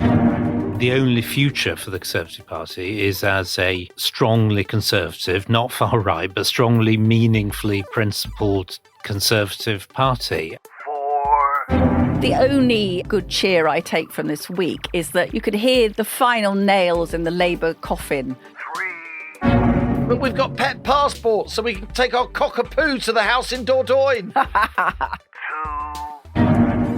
5. The only future for the Conservative Party is as a strongly conservative, not far right, but strongly, meaningfully principled Conservative Party. 4. The only good cheer I take from this week is that you could hear the final nails in the Labour coffin. 3. But we've got pet passports, so we can take our cockapoo to the house in Dordogne. 2.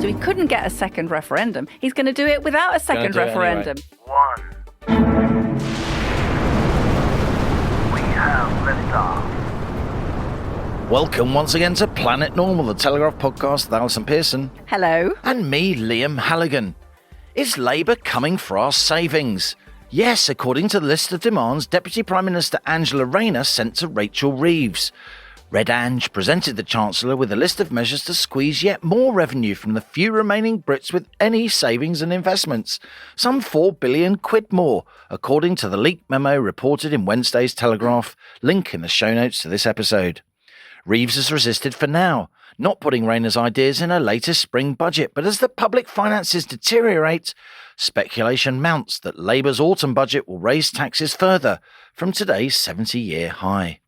So he couldn't get a second referendum. He's going to do it without a second referendum. 1. We have liftoff. Welcome once again to Planet Normal, the Telegraph podcast with Allison Pearson. Hello. And me, Liam Halligan. Is Labour coming for our savings? Yes, according to the list of demands Deputy Prime Minister Angela Rayner sent to Rachel Reeves. Red Ange presented the Chancellor with a list of measures to squeeze yet more revenue from the few remaining Brits with any savings and investments. Some £4 billion more, according to the leaked memo reported in Wednesday's Telegraph, link in the show notes to this episode. Reeves has resisted for now, not putting Rayner's ideas in her latest spring budget, but as the public finances deteriorate, speculation mounts that Labour's autumn budget will raise taxes further from today's 70-year high.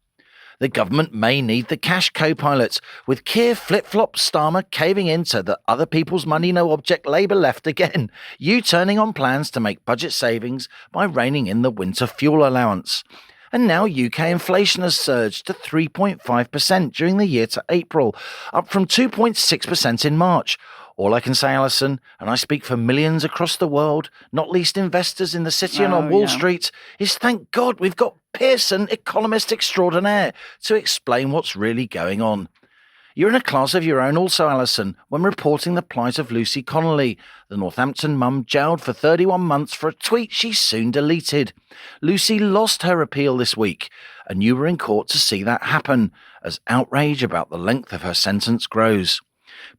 The government may need the cash co-pilot, with Keir flip-flop Starmer caving into the other people's money no object Labour left again, U-turning on plans to make budget savings by reining in the winter fuel allowance. And now UK inflation has surged to 3.5% during the year to April, up from 2.6% in March. All I can say, Allison, and I speak for millions across the world, not least investors in the city and on Wall Street, is thank God we've got Pearson, economist extraordinaire, to explain what's really going on. You're in a class of your own also, Allison, when reporting the plight of Lucy Connolly, the Northampton mum jailed for 31 months for a tweet she soon deleted. Lucy lost her appeal this week, and you were in court to see that happen, as outrage about the length of her sentence grows.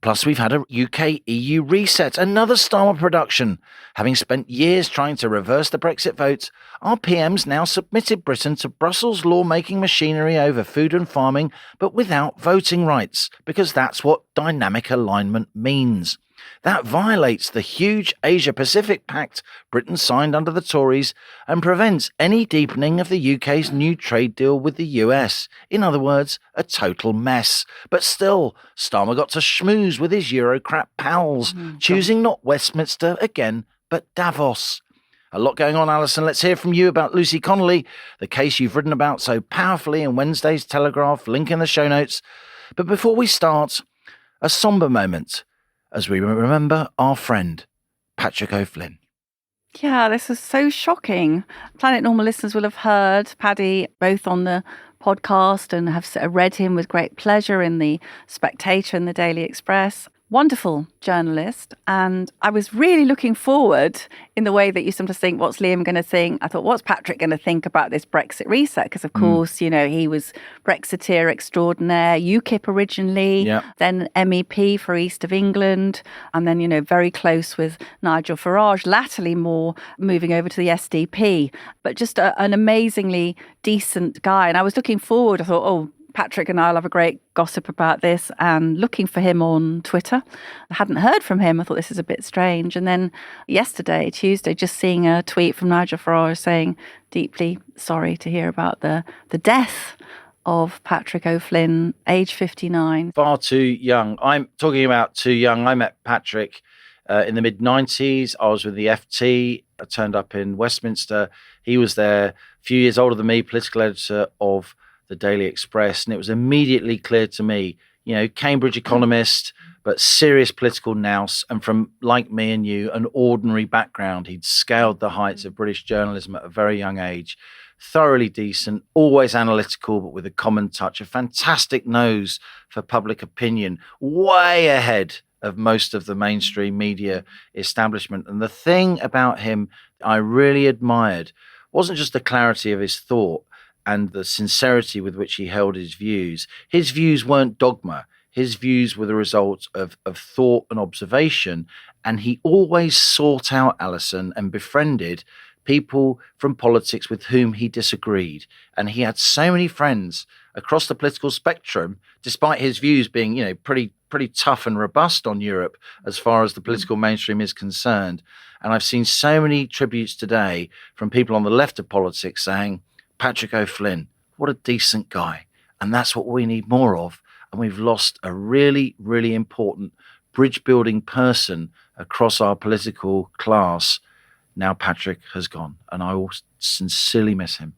Plus, we've had a UK-EU reset, another Starmer production. Having spent years trying to reverse the Brexit vote, our PM's now submitted Britain to Brussels lawmaking machinery over food and farming, but without voting rights, because that's what dynamic alignment means. That violates the huge Asia-Pacific Pact Britain signed under the Tories and prevents any deepening of the UK's new trade deal with the US. In other words, a total mess. But still, Starmer got to schmooze with his Eurocrat pals, choosing not Westminster again, but Davos. A lot going on, Allison. Let's hear from you about Lucy Connolly, the case you've written about so powerfully in Wednesday's Telegraph, link in the show notes. But before we start, a sombre moment as we remember our friend, Patrick Flynn. Yeah, this is so shocking. Planet Normal listeners will have heard Paddy both on the podcast and have read him with great pleasure in the Spectator and the Daily Express. Wonderful journalist. And I was really looking forward in the way that you sometimes think, what's Liam going to think? I thought, what's Patrick going to think about this Brexit reset? Because, of course, you know, he was Brexiteer extraordinaire, UKIP originally, then MEP for East of England, and then, you know, very close with Nigel Farage, latterly more moving over to the SDP. But just an amazingly decent guy. And I was looking forward. I thought, oh, Patrick and I will have a great gossip about this, and looking for him on Twitter. I hadn't heard from him. I thought this is a bit strange. And then yesterday, Tuesday, just seeing a tweet from Nigel Farage saying, deeply sorry to hear about the death of Patrick Flynn, age 59. Far too young. I'm talking about too young. I met Patrick in the mid-90s. I was with the FT. I turned up in Westminster. He was there, a few years older than me, political editor of the Daily Express, and it was immediately clear to me, you know, Cambridge economist, but serious political nous, and from, like me and you, an ordinary background. He'd scaled the heights of British journalism at a very young age, thoroughly decent, always analytical, but with a common touch, a fantastic nose for public opinion, way ahead of most of the mainstream media establishment. And the thing about him I really admired wasn't just the clarity of his thought and the sincerity with which he held his views. His views weren't dogma. His views were the result of thought and observation. And he always sought out, Allison, and befriended people from politics with whom he disagreed. And he had so many friends across the political spectrum, despite his views being, pretty tough and robust on Europe as far as the political mainstream is concerned. And I've seen so many tributes today from people on the left of politics saying, Patrick O'Flynn, what a decent guy. And that's what we need more of. And we've lost a really, really important bridge-building person across our political class. Now Patrick has gone, and I will sincerely miss him.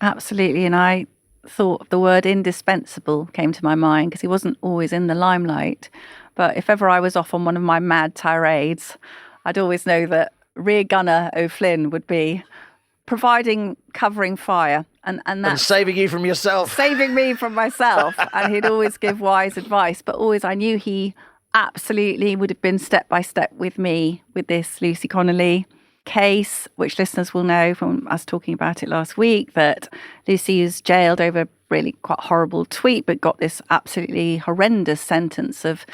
Absolutely. And I thought the word indispensable came to my mind because he wasn't always in the limelight. But if ever I was off on one of my mad tirades, I'd always know that rear gunner O'Flynn would be providing covering fire and that's saving you from yourself. Saving me from myself. And he'd always give wise advice. But always I knew he absolutely would have been step by step with me with this Lucy Connolly case, which listeners will know from us talking about it last week, that Lucy is jailed over a really quite horrible tweet, but got this absolutely horrendous sentence of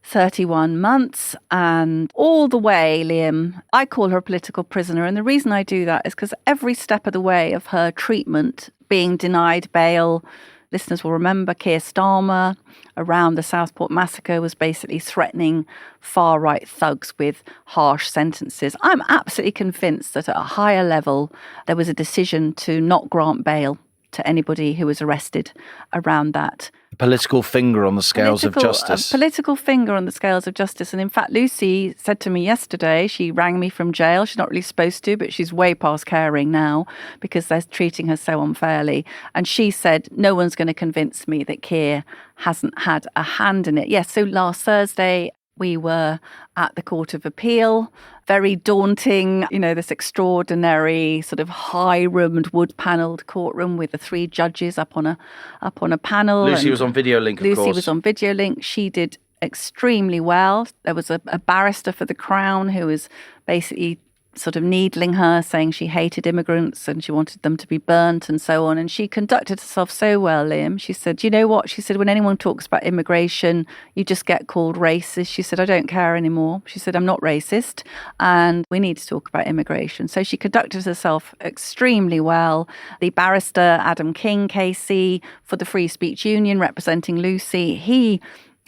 31 months. And all the way, Liam, I call her a political prisoner. And the reason I do that is because every step of the way of her treatment, being denied bail, listeners will remember Keir Starmer around the Southport massacre was basically threatening far-right thugs with harsh sentences. I'm absolutely convinced that at a higher level, there was a decision to not grant bail to anybody who was arrested around that. Political finger on the scales of justice. Political finger on the scales of justice. And in fact, Lucy said to me yesterday, she rang me from jail. She's not really supposed to, but she's way past caring now because they're treating her so unfairly. And she said, no one's going to convince me that Keir hasn't had a hand in it. Yes, so last Thursday, we were at the Court of Appeal, very daunting, this extraordinary sort of high-roomed, wood-panelled courtroom with the three judges up on a panel. Lucy was on video link, of course. Lucy was on video link. She did extremely well. There was a barrister for the Crown who was basically sort of needling her, saying she hated immigrants and she wanted them to be burnt and so on. And she conducted herself so well, Liam. She said, you know what? She said, when anyone talks about immigration, you just get called racist. She said, I don't care anymore. She said, I'm not racist and we need to talk about immigration. So she conducted herself extremely well. The barrister, Adam King, KC, for the Free Speech Union, representing Lucy,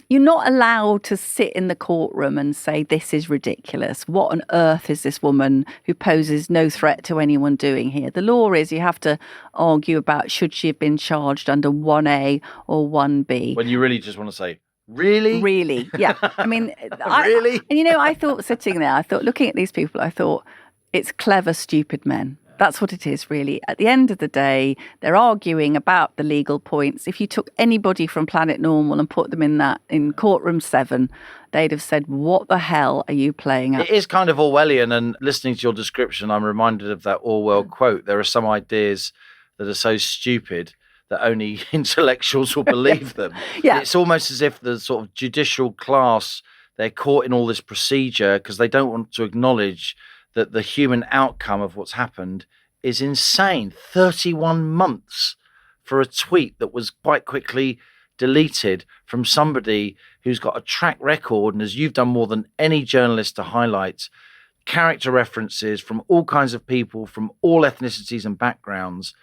you're not allowed to sit in the courtroom and say, this is ridiculous. What on earth is this woman who poses no threat to anyone doing here? The law is you have to argue about should she have been charged under 1A or 1B. When you really just want to say, really? Really, yeah. I mean, really? I thought sitting there, looking at these people, I thought, it's clever, stupid men. That's what it is, really. At the end of the day, they're arguing about the legal points. If you took anybody from Planet Normal and put them in courtroom 7, they'd have said, what the hell are you playing at? It is kind of Orwellian, and listening to your description, I'm reminded of that Orwell quote. There are some ideas that are so stupid that only intellectuals will believe them. Yeah. It's almost as if the sort of judicial class, they're caught in all this procedure because they don't want to acknowledge that the human outcome of what's happened is insane. 31 months for a tweet that was quite quickly deleted from somebody who's got a track record, and as you've done more than any journalist to highlight, character references from all kinds of people, from all ethnicities and backgrounds,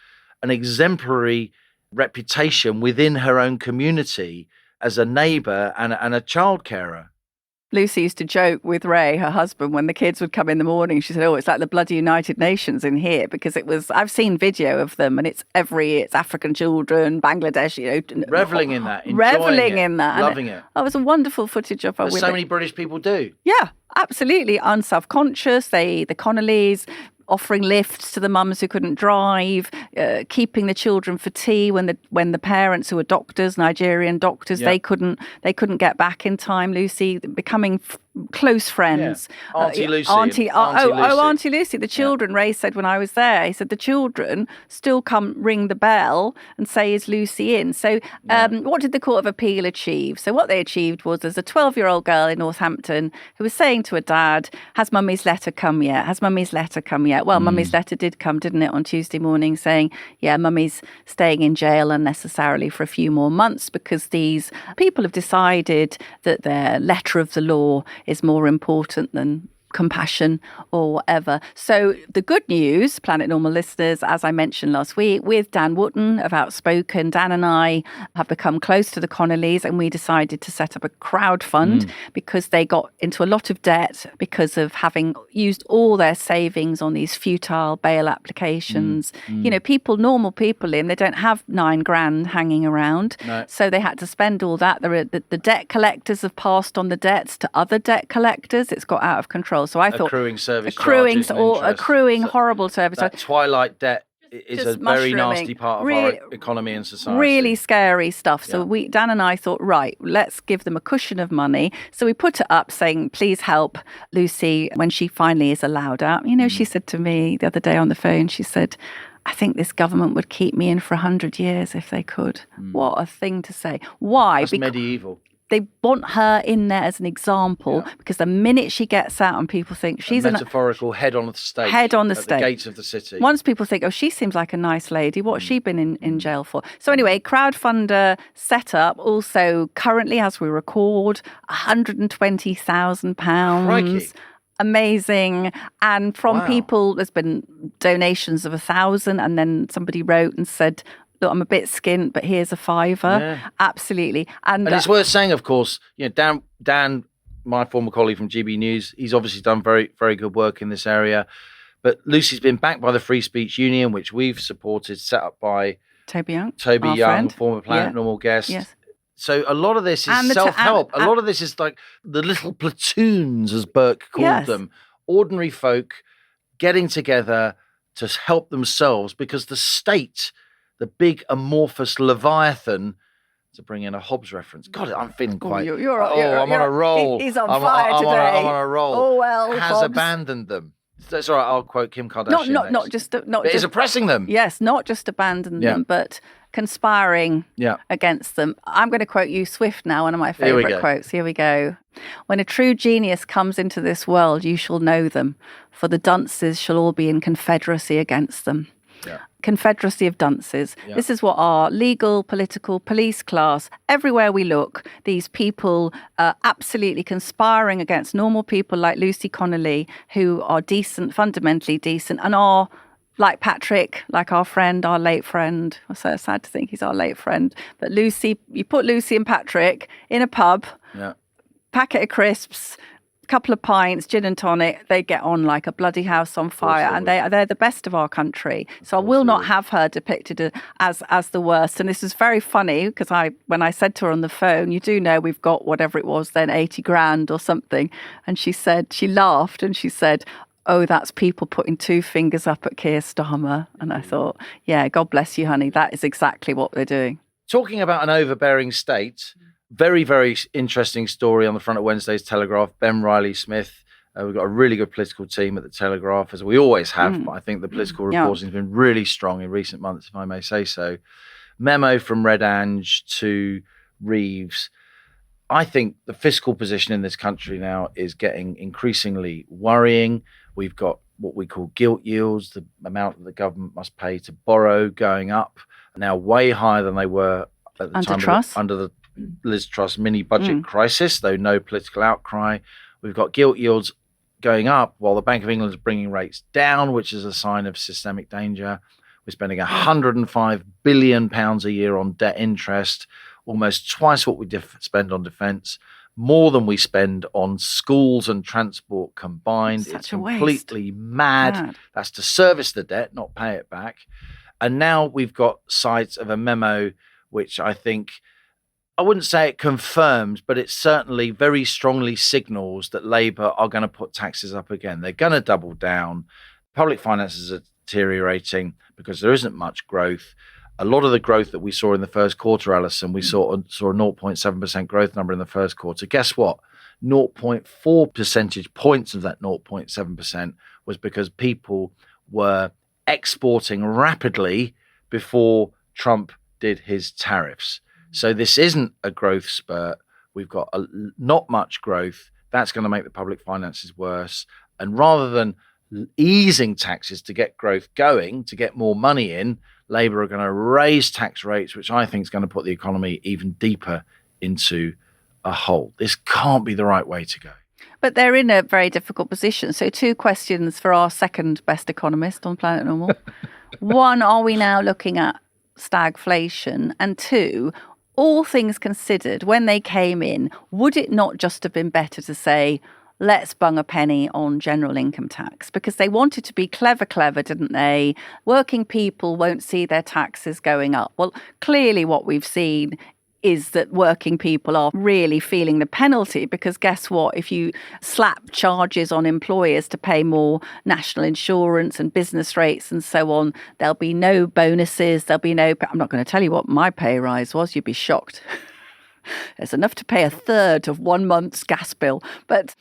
an exemplary reputation within her own community as a neighbour and a child carer. Lucy used to joke with Ray, her husband, when the kids would come in the morning. She said, oh, it's like the bloody United Nations in here, because I've seen video of them and it's African children, Bangladesh, reveling in that, loving it. That was a wonderful footage of her. As so many British people do. Yeah, absolutely. Unself-conscious. The Connellys, offering lifts to the mums who couldn't drive, keeping the children for tea when the parents who were doctors, Nigerian doctors, they couldn't get back in time. Lucy becoming close friends. Yeah. Auntie Lucy. Auntie Lucy. The children, Ray said when I was there, he said the children still come ring the bell and say, is Lucy in? So what did the Court of Appeal achieve? So what they achieved was there's a 12-year-old girl in Northampton who was saying to her dad, has Mummy's letter come yet? Has Mummy's letter come yet? Well, Mummy's letter did come, didn't it, on Tuesday morning saying, yeah, Mummy's staying in jail unnecessarily for a few more months because these people have decided that their letter of the law is more important than compassion or whatever. So the good news, Planet Normal listeners, as I mentioned last week, with Dan Wootton of Outspoken, Dan and I have become close to the Connellys, and we decided to set up a crowdfund because they got into a lot of debt because of having used all their savings on these futile bail applications. You know, normal people they don't have $9,000 hanging around. No. So they had to spend all that. The debt collectors have passed on the debts to other debt collectors. It's got out of control. So I thought accruing service charges and interest. accruing horrible service. That twilight debt is a Just very mushrooming. nasty part of our economy and society. Really scary stuff. So Yeah. Dan and I thought, right, let's give them a cushion of money. So we put it up saying, please help Lucy when she finally is allowed out. You know, she said to me the other day on the phone, she said, I think this government would keep me in for 100 years if they could. What a thing to say. Why? That's medieval. They want her in there as an example because the minute she gets out and people think she's a metaphorical head on the stake. Head on the at stake. The gates of the city. Once people think, oh, she seems like a nice lady, what's she been in jail for? So anyway, crowdfunder set up. Also, currently, as we record, £120,000. Crikey. Amazing. And from Wow. people, there's been donations of 1,000, and then somebody wrote and said, look, I'm a bit skint, but here's a £5. Yeah. Absolutely. And it's worth saying, of course, you know, Dan, my former colleague from GB News, he's obviously done very, very good work in this area. But Lucy's been backed by the Free Speech Union, which we've supported, set up by Toby Young, Toby our Young, friend. former Planet Yeah. Normal guest. Yes. So a lot of this And is the self-help. and- A lot of this is like the little platoons, as Burke called Yes. them. Ordinary folk getting together to help themselves because the state, the big amorphous leviathan, to bring in a Hobbes reference. God, I'm feeling quite. I'm on a roll. He's on I'm fire today. I'm on a roll. Oh well, has Hobbes. abandoned them. That's all right. I'll quote Kim Kardashian. Not next. just It is oppressing them. Yes, not just abandon Yeah. them, but conspiring Yeah. against them. I'm going to quote you Swift now, one of my Here we favourite go. quotes. Here we go. When a true genius comes into this world, you shall know them, for the dunces shall all be in confederacy against them. Yeah. Confederacy of dunces. Yeah. This is what our legal, political, police class, everywhere we look, these people are absolutely conspiring against normal people like Lucy Connolly, who are decent, fundamentally decent, and are like Patrick, like our friend, our late friend. I'm so sad to think he's our late friend. But Lucy, you put Lucy and Patrick in a pub, Yeah. packet of crisps, couple of pints, gin and tonic, they get on like a bloody house on fire, and they're the best of our country. So I will not have her depicted as the worst. And this is very funny because when I said to her on the phone, you do know we've got whatever it was then, 80 grand or something, and she laughed and she said, oh, that's people putting two fingers up at Keir Starmer. And I thought, yeah, God bless you, honey, that is exactly what they're doing. Talking about an overbearing state, very, very interesting story on the front of Wednesday's Telegraph. Ben Riley-Smith. We've got a really good political team at the Telegraph, as we always have. But I think the political reporting has been really strong in recent months, if I may say so. Memo from Red Ange to Reeves. I think the fiscal position in this country now is getting increasingly worrying. We've got what we call gilt yields, the amount that the government must pay to borrow, going up, now way higher than they were at the time under the Liz Truss mini budget crisis, though no political outcry. We've got gilt yields going up while the Bank of England is bringing rates down, which is a sign of systemic danger. We're spending £105 billion a year on debt interest, almost twice what we spend on defence, more than we spend on schools and transport combined. Such it's a waste. completely mad. That's to service the debt, not pay it back. And now we've got sight of a memo which I think, I wouldn't say it confirms, but it certainly very strongly signals that Labour are going to put taxes up again. They're going to double down. Public finances are deteriorating because there isn't much growth. A lot of the growth that we saw in the first quarter, Allison, we saw a 0.7% growth number in the first quarter. Guess what? 0.4 percentage points of that 0.7% was because people were exporting rapidly before Trump did his tariffs. So this isn't a growth spurt. We've got not much growth. That's going to make the public finances worse. And rather than easing taxes to get growth going, to get more money in, Labour are going to raise tax rates, which I think is going to put the economy even deeper into a hole. This can't be the right way to go. But they're in a very difficult position. So 2 questions for our second best economist on Planet Normal. 1, are we now looking at stagflation? And 2, all things considered, when they came in, would it not just have been better to say, let's bung a penny on general income tax? Because they wanted to be clever, didn't they? Working people won't see their taxes going up. Well, clearly what we've seen is that working people are really feeling the penalty, because guess what? If you slap charges on employers to pay more national insurance and business rates and so on, there'll be no bonuses, there'll be no... I'm not going to tell you what my pay rise was, you'd be shocked. It's enough to pay a third of 1 month's gas bill. But,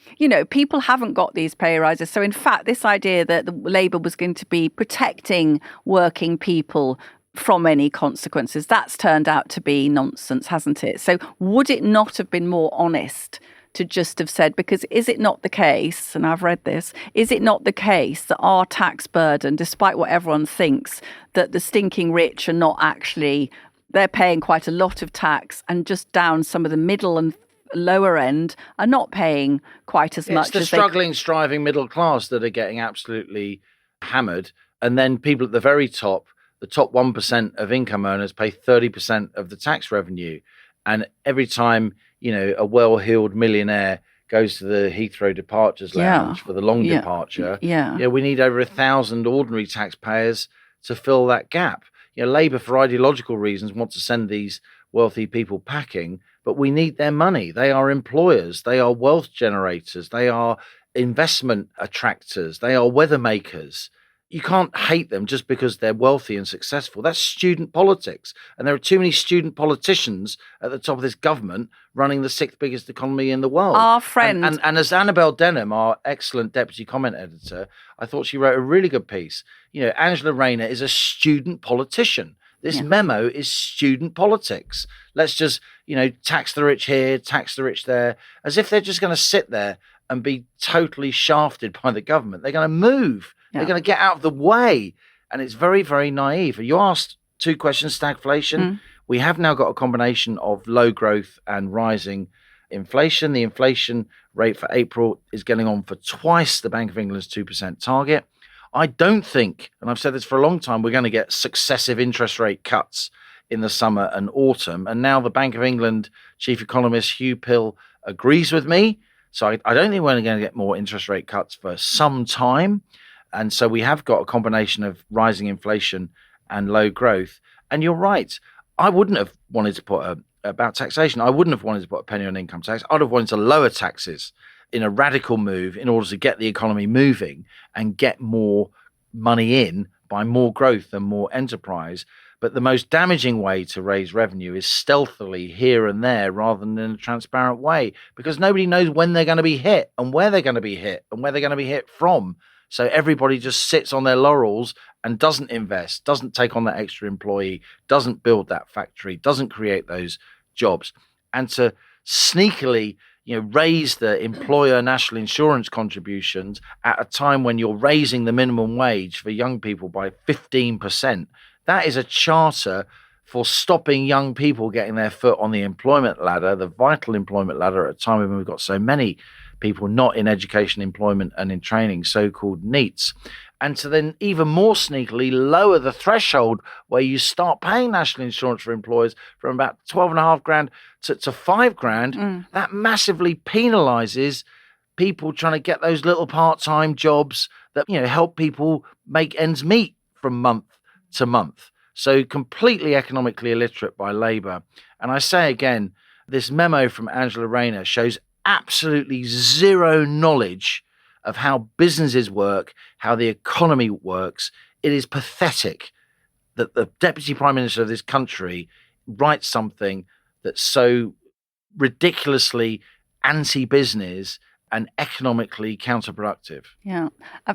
people haven't got these pay rises. So in fact, this idea that the Labour was going to be protecting working people from any consequences, that's turned out to be nonsense, hasn't it? So would it not have been more honest to just have said, because is it not the case, and I've read this, is it not the case that our tax burden, despite what everyone thinks, that the stinking rich are not actually, they're paying quite a lot of tax, and just down some of the middle and lower end are not paying quite as much. It's the as struggling, striving middle class that are getting absolutely hammered. And then people at the very top, the top 1% of income earners, pay 30% of the tax revenue. And every time, a well-heeled millionaire goes to the Heathrow departures lounge for the long departure, we need over 1,000 ordinary taxpayers to fill that gap. Labour, for ideological reasons, want to send these wealthy people packing, but we need their money. They are employers. They are wealth generators. They are investment attractors. They are weather makers. You can't hate them just because they're wealthy and successful. That's student politics. And there are too many student politicians at the top of this government running the 6th biggest economy in the world. Our friend. And as Annabelle Denham, our excellent deputy comment editor, I thought she wrote a really good piece. Angela Rayner is a student politician. This memo is student politics. Let's just, tax the rich here, tax the rich there, as if they're just going to sit there and be totally shafted by the government. They're going to move. They're going to get out of the way. And it's very, very naive. You asked 2 questions, stagflation. We have now got a combination of low growth and rising inflation. The inflation rate for April is getting on for twice the Bank of England's 2% target. I don't think, and I've said this for a long time, we're going to get successive interest rate cuts in the summer and autumn. And now the Bank of England chief economist Hugh Pill agrees with me. So I don't think we're going to get more interest rate cuts for some time. And so we have got a combination of rising inflation and low growth. And you're right. I wouldn't have wanted to put about taxation. I wouldn't have wanted to put a penny on income tax. I'd have wanted to lower taxes in a radical move in order to get the economy moving and get more money in by more growth and more enterprise. But the most damaging way to raise revenue is stealthily here and there rather than in a transparent way, because nobody knows when they're going to be hit and where they're going to be hit and where they're going to be hit from. So everybody just sits on their laurels and doesn't invest, doesn't take on that extra employee, doesn't build that factory, doesn't create those jobs. And to sneakily, raise the employer national insurance contributions at a time when you're raising the minimum wage for young people by 15%, that is a charter for stopping young people getting their foot on the employment ladder, the vital employment ladder, at a time when we've got so many people not in education, employment and in training, so-called NEETs. And to then even more sneakily lower the threshold where you start paying national insurance for employers from about 12.5 grand to 5 grand, that massively penalises people trying to get those little part-time jobs that, help people make ends meet from month to month. So completely economically illiterate by Labour. And I say again, this memo from Angela Rayner shows absolutely zero knowledge of how businesses work, how the economy works. It is pathetic that the Deputy Prime Minister of this country writes something that's so ridiculously anti-business and economically counterproductive. Yeah.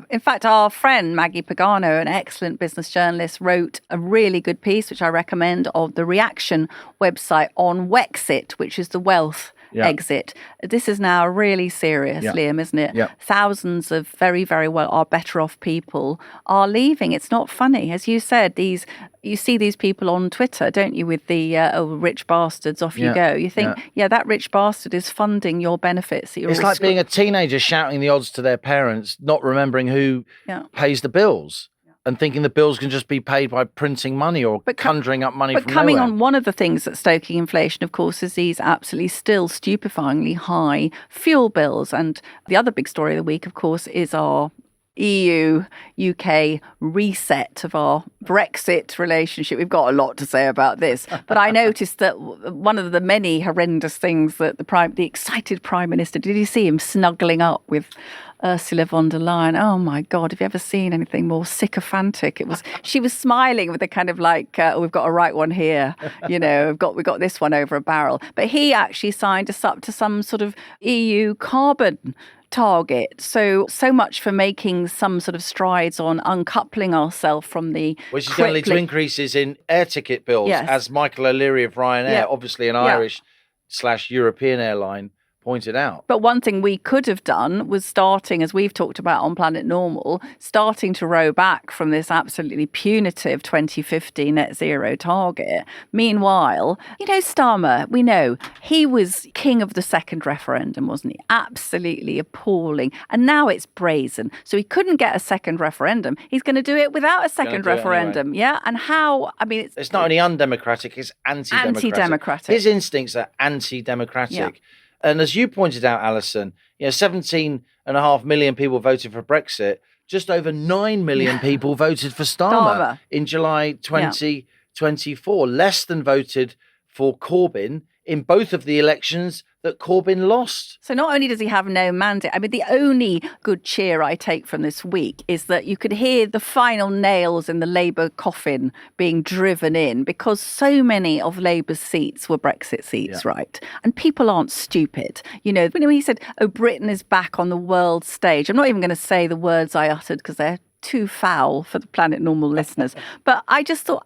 In fact, our friend Maggie Pagano, an excellent business journalist, wrote a really good piece, which I recommend, of the Reaction website on Wexit, which is the wealth exit. This is now really serious, Liam, isn't it? Yeah. Thousands of very, very well are better off people are leaving. It's not funny. As you said, you see these people on Twitter, don't you, with the rich bastards, off you go. You think, that rich bastard is funding your benefits. It's like being a teenager shouting the odds to their parents, not remembering who pays the bills. And thinking the bills can just be paid by printing money or conjuring up money from nowhere. But coming on, one of the things that's stoking inflation, of course, is these absolutely still stupefyingly high fuel bills. And the other big story of the week, of course, is our EU-UK reset of our Brexit relationship. We've got a lot to say about this. But I noticed that one of the many horrendous things that the excited Prime Minister, did you see him snuggling up with Ursula von der Leyen? Oh my God, have you ever seen anything more sycophantic? She was smiling with a kind of like, we've got a right one here, we've got this one over a barrel. But he actually signed us up to some sort of EU carbon target. So much for making some sort of strides on uncoupling ourselves from the which is going to lead to increases in air ticket bills, as Michael O'Leary of Ryanair, obviously an Irish/European airline, pointed out. But one thing we could have done was starting, as we've talked about on Planet Normal, starting to row back from this absolutely punitive 2050 net zero target. Meanwhile, Starmer, we know he was king of the second referendum, wasn't he? Absolutely appalling. And now it's brazen. So he couldn't get a second referendum. He's going to do it without a second referendum. Anyway. Yeah. And how? I mean, it's not only undemocratic, it's anti-democratic. His instincts are anti-democratic. Yeah. And as you pointed out, Allison, 17.5 million people voted for Brexit. Just over 9 million people voted for Starmer in July 2024. Less than voted for Corbyn in both of the elections that Corbyn lost. So not only does he have no mandate, I mean, the only good cheer I take from this week is that you could hear the final nails in the Labour coffin being driven in, because so many of Labour's seats were Brexit seats, right? And people aren't stupid. When he said, Britain is back on the world stage, I'm not even going to say the words I uttered because they're too foul for the Planet Normal listeners. But I just thought,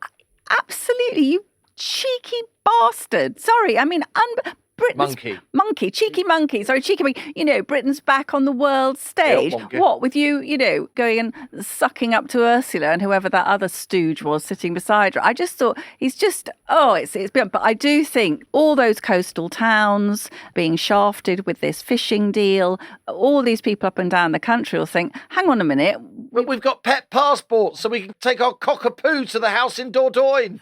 absolutely, you cheeky bastard. Sorry, I mean, cheeky monkey. Britain's back on the world stage. What with you, going and sucking up to Ursula and whoever that other stooge was sitting beside her. I just thought he's just, it's beyond. But I do think all those coastal towns being shafted with this fishing deal, all these people up and down the country will think, hang on a minute. But we've got pet passports, so we can take our cockapoo to the house in Dordogne.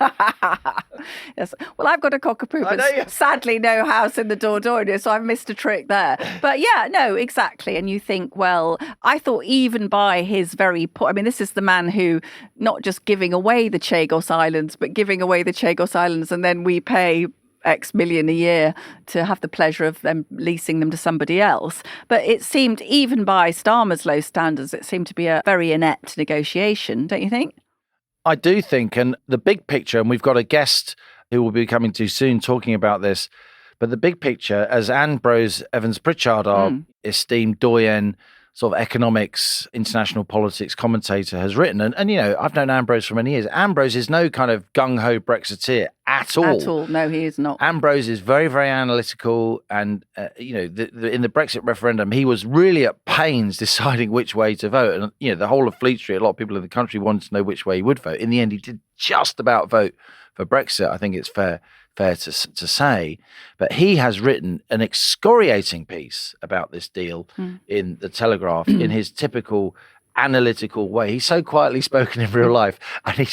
Yes. Well, I've got a cockapoo, but sadly no house in the Dordogne, so I've missed a trick there. But exactly. And you think, well, I thought even by his very point, I mean, this is the man who not just giving away the Chagos Islands, but giving away the Chagos Islands, and then we pay X million a year to have the pleasure of them leasing them to somebody else. But it seemed, even by Starmer's low standards, it seemed to be a very inept negotiation, don't you think? I do think, and the big picture, and we've got a guest who will be coming to soon talking about this, but the big picture, as Ambrose Evans-Pritchard, our esteemed doyen sort of economics, international politics commentator, has written, and I've known Ambrose for many years. Ambrose is no kind of gung-ho Brexiteer at all. At all, no, he is not. Ambrose is very, very analytical, and in the Brexit referendum, he was really at pains deciding which way to vote, and the whole of Fleet Street, a lot of people in the country wanted to know which way he would vote. In the end, he did just about vote for Brexit. I think it's fair to say, but he has written an excoriating piece about this deal in the Telegraph in his typical analytical way. He's so quietly spoken in real life, and he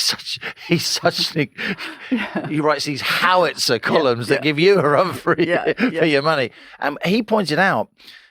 writes these howitzer columns that give you a run for your money. And he pointed out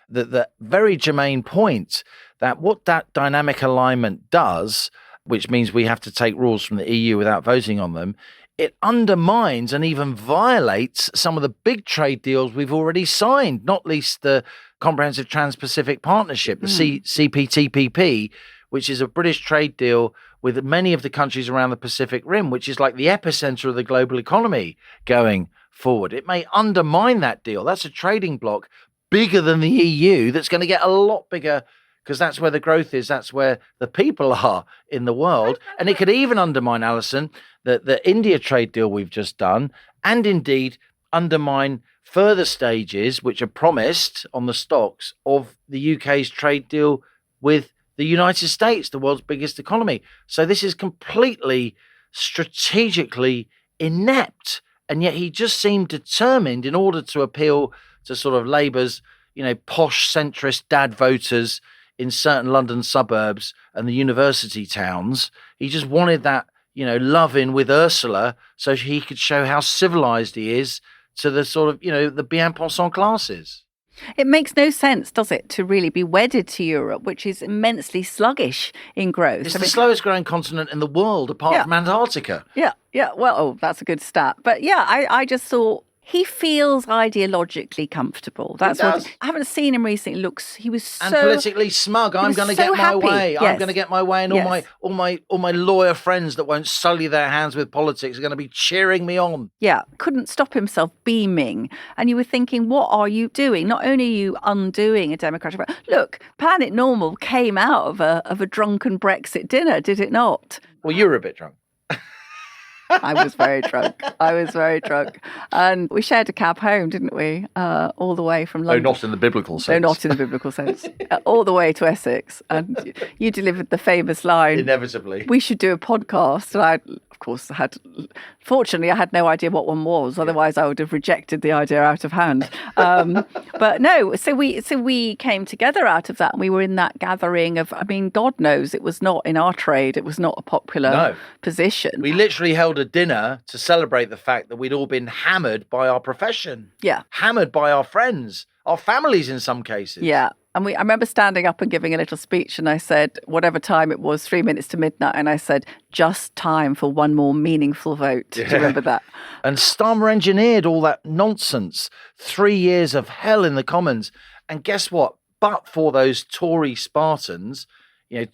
that the very germane point that what that dynamic alignment does, which means we have to take rules from the EU without voting on them, it undermines and even violates some of the big trade deals we've already signed, not least the Comprehensive Trans-Pacific Partnership, the CPTPP, which is a British trade deal with many of the countries around the Pacific Rim, which is like the epicenter of the global economy going forward. It may undermine that deal. That's a trading bloc bigger than the EU that's going to get a lot bigger, because that's where the growth is. That's where the people are in the world. And it could even undermine, Allison, the India trade deal we've just done, and indeed undermine further stages which are promised on the stocks of the UK's trade deal with the United States, the world's biggest economy. So this is completely strategically inept. And yet he just seemed determined, in order to appeal to sort of Labour's, posh centrist dad voters in certain London suburbs and the university towns. He just wanted that, love-in with Ursula so he could show how civilised he is to the sort of, the bien pensant classes. It makes no sense, does it, to really be wedded to Europe, which is immensely sluggish in growth. It's the slowest growing continent in the world, apart from Antarctica. Yeah. Well, that's a good stat. But yeah, I just thought he feels ideologically comfortable. That's what I haven't seen him recently. He was so and politically smug. I'm going to get my way. Yes. I'm going to get my way, and all my lawyer friends that won't sully their hands with politics are going to be cheering me on. Yeah, couldn't stop himself beaming. And you were thinking, what are you doing? Not only are you undoing a democratic vote. Look, Planet Normal came out of a drunken Brexit dinner, did it not? Well, you were a bit drunk. I was very drunk. And we shared a cab home, didn't we? All the way from London. No, not in the biblical sense. No, not in the biblical sense. All the way to Essex. And you delivered the famous line. Inevitably. We should do a podcast. And I, of course, fortunately, I had no idea what one was. Otherwise, I would have rejected the idea out of hand. But no, so we came together out of that. And we were in that gathering of, God knows, it was not in our trade. It was not a popular position. We literally held a dinner to celebrate the fact that we'd all been hammered by our profession. Yeah. Hammered by our friends, our families in some cases. Yeah. And I remember standing up and giving a little speech, and I said, whatever time it was, 3 minutes to midnight, and I said, just time for one more meaningful vote. Do you remember that? And Starmer engineered all that nonsense. 3 years of hell in the Commons. And guess what? But for those Tory Spartans,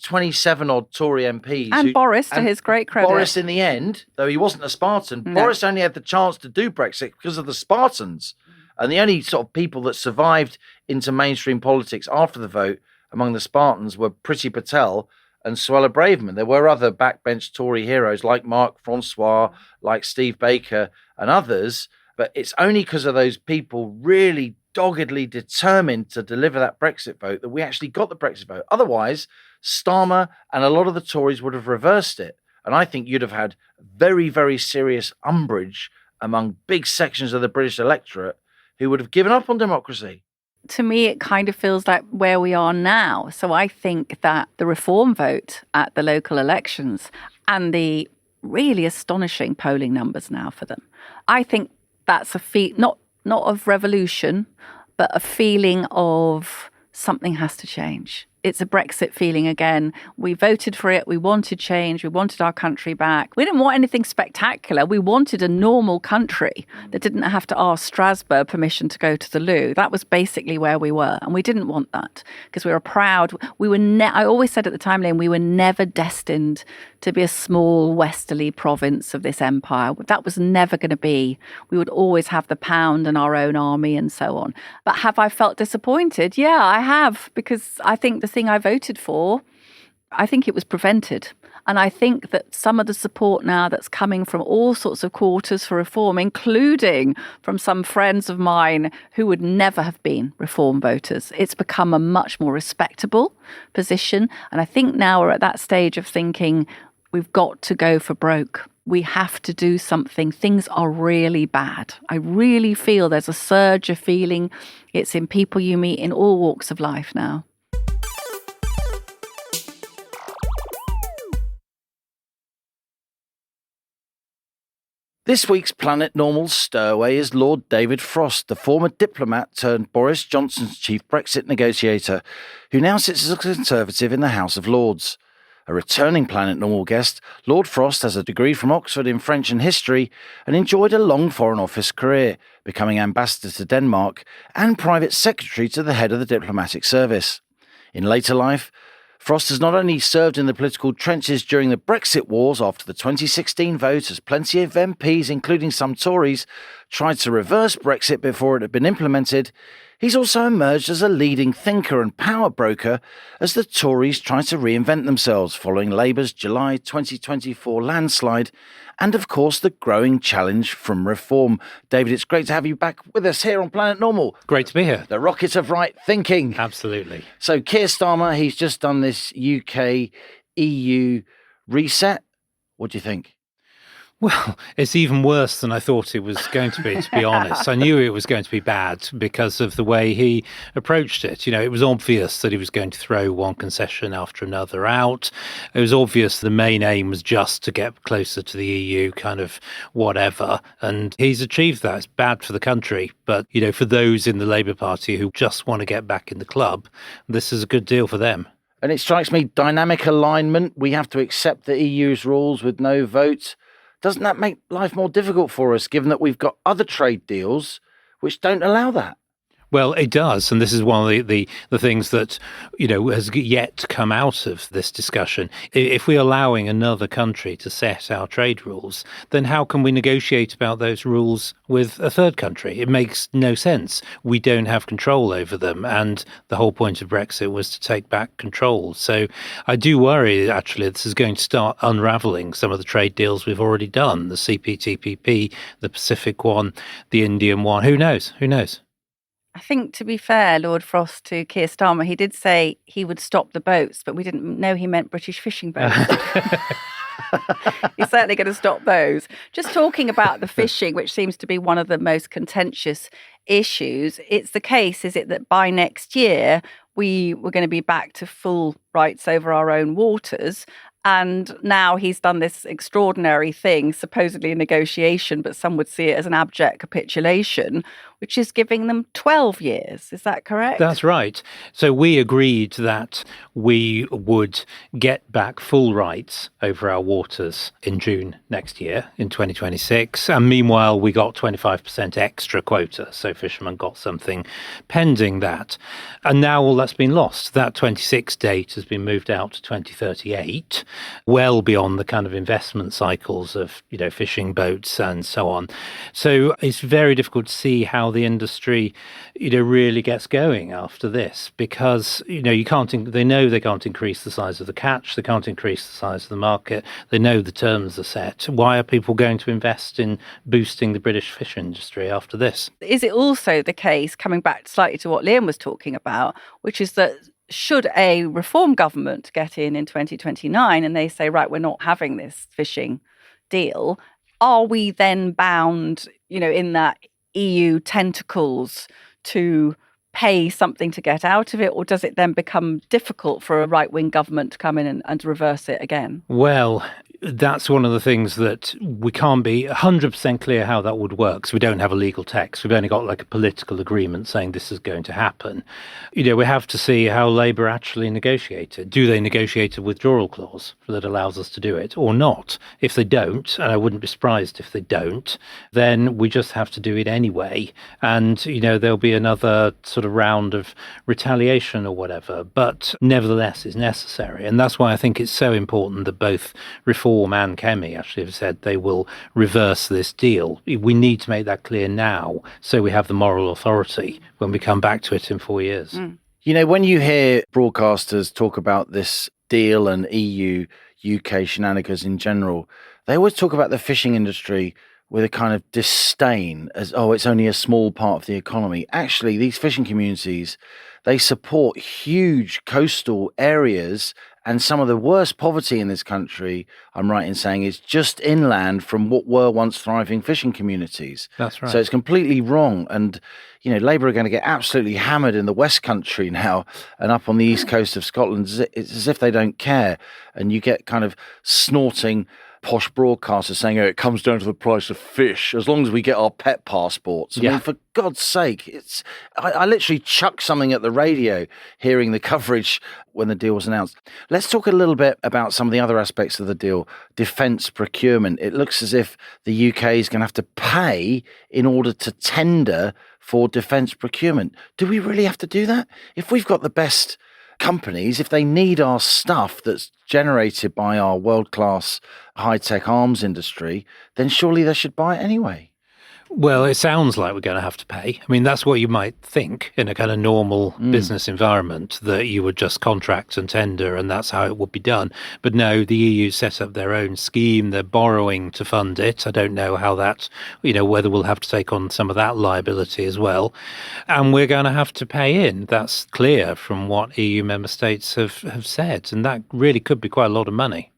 27 odd Tory MPs. And Boris, to his great credit. Boris, in the end, though he wasn't a Spartan, Boris only had the chance to do Brexit because of the Spartans. And the only sort of people that survived into mainstream politics after the vote among the Spartans were Priti Patel and Suella Braverman. There were other backbench Tory heroes like Mark Francois, like Steve Baker and others. But it's only because of those people really doggedly determined to deliver that Brexit vote that we actually got the Brexit vote. Otherwise, Starmer and a lot of the Tories would have reversed it. And I think you'd have had very, very serious umbrage among big sections of the British electorate who would have given up on democracy. To me, it kind of feels like where we are now. So I think that the reform vote at the local elections and the really astonishing polling numbers now for them, I think that's a feat, not of revolution, but a feeling of something has to change. It's a Brexit feeling again. We voted for it. We wanted change. We wanted our country back. We didn't want anything spectacular. We wanted a normal country that didn't have to ask Strasbourg permission to go to the loo. That was basically where we were. And we didn't want that because we were proud. I always said at the time, Lane, we were never destined to be a small westerly province of this empire. That was never going to be. We would always have the pound and our own army and so on. But have I felt disappointed? Yeah, I have, because I think the thing I voted for, I think it was prevented. And I think that some of the support now that's coming from all sorts of quarters for reform, including from some friends of mine who would never have been reform voters, it's become a much more respectable position. And I think now we're at that stage of thinking we've got to go for broke. We have to do something. Things are really bad. I really feel there's a surge of feeling. It's in people you meet in all walks of life now. This week's Planet Normal's stowaway is Lord David Frost, the former diplomat turned Boris Johnson's chief Brexit negotiator, who now sits as a Conservative in the House of Lords. A returning Planet Normal guest, Lord Frost has a degree from Oxford in French and history and enjoyed a long Foreign Office career, becoming ambassador to Denmark and private secretary to the head of the diplomatic service. In later life, Frost has not only served in the political trenches during the Brexit wars after the 2016 vote, as plenty of MPs, including some Tories, tried to reverse Brexit before it had been implemented, he's also emerged as a leading thinker and power broker as the Tories try to reinvent themselves following Labour's July 2024 landslide and, of course, the growing challenge from reform. David, it's great to have you back with us here on Planet Normal. Great to be here. The rocket of right thinking. Absolutely. So Keir Starmer, he's just done this UK-EU reset. What do you think? Well, it's even worse than I thought it was going to be honest. I knew it was going to be bad because of the way he approached it. You know, it was obvious that he was going to throw one concession after another out. It was obvious the main aim was just to get closer to the EU, kind of whatever. And he's achieved that. It's bad for the country. But, you know, for those in the Labour Party who just want to get back in the club, this is a good deal for them. And it strikes me, dynamic alignment. We have to accept the EU's rules with no vote. Doesn't that make life more difficult for us, given that we've got other trade deals which don't allow that? Well, it does. And this is one of the things that, you know, has yet to come out of this discussion. If we're allowing another country to set our trade rules, then how can we negotiate about those rules with a third country? It makes no sense. We don't have control over them. And the whole point of Brexit was to take back control. So I do worry, actually, this is going to start unraveling some of the trade deals we've already done, the CPTPP, the Pacific one, the Indian one. Who knows? Who knows? I think, to be fair, Lord Frost to Keir Starmer, he did say he would stop the boats, but we didn't know he meant British fishing boats. He's certainly going to stop those. Just talking about the fishing, which seems to be one of the most contentious issues, it's the case, is it, that by next year we were going to be back to full rights over our own waters. And now he's done this extraordinary thing, supposedly a negotiation, but some would see it as an abject capitulation, which is giving them 12 years. Is that correct? That's right. So we agreed that we would get back full rights over our waters in June next year, in 2026. And meanwhile, we got 25% extra quota. So fishermen got something pending that. And now all that's been lost. That 26 date has been moved out to 2038, well beyond the kind of investment cycles of, you know, fishing boats and so on. So it's very difficult to see how the industry, you know, really gets going after this, because, you know, they know they can't increase the size of the catch, they can't increase the size of the market, they know the terms are set. Why are people going to invest in boosting the British fish industry after this? Is it also the case, coming back slightly to what Liam was talking about, which is that should a reform government get in 2029 and they say, right, we're not having this fishing deal, are we then bound, you know, in that EU tentacles to pay something to get out of it, or does it then become difficult for a right-wing government to come in and reverse it again? Well, that's one of the things that we can't be 100% clear how that would work. So we don't have a legal text. We've only got like a political agreement saying this is going to happen. You know, we have to see how Labour actually negotiate it. Do they negotiate a withdrawal clause that allows us to do it or not? If they don't, and I wouldn't be surprised if they don't, then we just have to do it anyway. And, you know, there'll be another sort of round of retaliation or whatever. But nevertheless, it's necessary. And that's why I think it's so important that both Reform and Kemi actually have said they will reverse this deal. We need to make that clear now so we have the moral authority when we come back to it in 4 years. You know, when you hear broadcasters talk about this deal and EU, UK shenanigans in general, they always talk about the fishing industry with a kind of disdain as, oh, it's only a small part of the economy. Actually, these fishing communities, they support huge coastal areas, and some of the worst poverty in this country, I'm right in saying, is just inland from what were once thriving fishing communities. That's right. So it's completely wrong. And, you know, Labour are going to get absolutely hammered in the West Country now and up on the east coast of Scotland. It's as if they don't care. And you get kind of snorting posh broadcasters saying, oh, it comes down to the price of fish, as long as we get our pet passports. I mean, for God's sake, I literally chucked something at the radio hearing the coverage when the deal was announced. Let's talk a little bit about some of the other aspects of the deal. Defence procurement. It looks as if the UK is going to have to pay in order to tender for defence procurement. Do we really have to do that? If we've got the best companies, if they need our stuff that's generated by our world-class high-tech arms industry, then surely they should buy it anyway. Well, it sounds like we're going to have to pay. I mean, that's what you might think in a kind of normal business environment, that you would just contract and tender and that's how it would be done. But no, the EU set up their own scheme. They're borrowing to fund it. I don't know how that, whether we'll have to take on some of that liability as well. And we're going to have to pay in. That's clear from what EU member states have said. And that really could be quite a lot of money.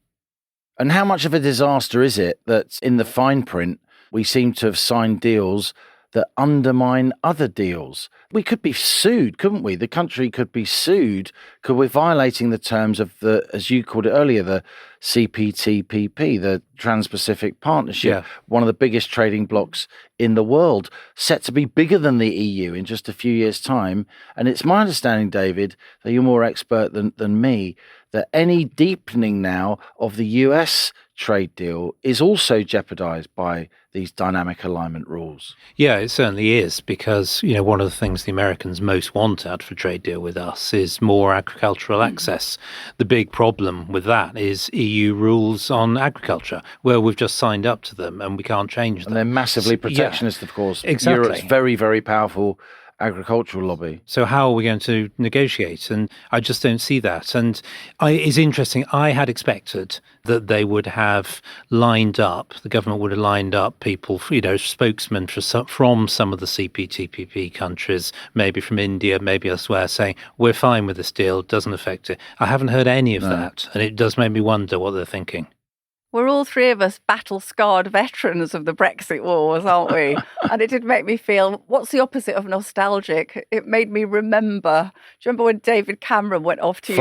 And how much of a disaster is it that in the fine print, we seem to have signed deals that undermine other deals? We could be sued, couldn't we? The country could be sued because we're violating the terms of the, as you called it earlier, the CPTPP, the Trans-Pacific Partnership, one of the biggest trading blocs in the world, set to be bigger than the EU in just a few years' time. And it's my understanding, David, that you're more expert than me, that any deepening now of the US trade deal is also jeopardized by these dynamic alignment rules. Yeah, it certainly is, because one of the things the Americans most want out of a trade deal with us is more agricultural access. The big problem with that is EU rules on agriculture, where we've just signed up to them and we can't change them. And they're massively protectionist, of course. Exactly. Europe's very, very powerful agricultural lobby. So how are we going to negotiate? And I just don't see that. And it's interesting. I had expected that they would have lined up, the government would have lined up people, spokesmen from some of the CPTPP countries, maybe from India, maybe elsewhere, saying, we're fine with this deal, doesn't affect it. I haven't heard any of that. And it does make me wonder what they're thinking. We're all three of us battle-scarred veterans of the Brexit wars, aren't we? And it did make me feel, what's the opposite of nostalgic? It made me remember. Do you remember when David Cameron went off to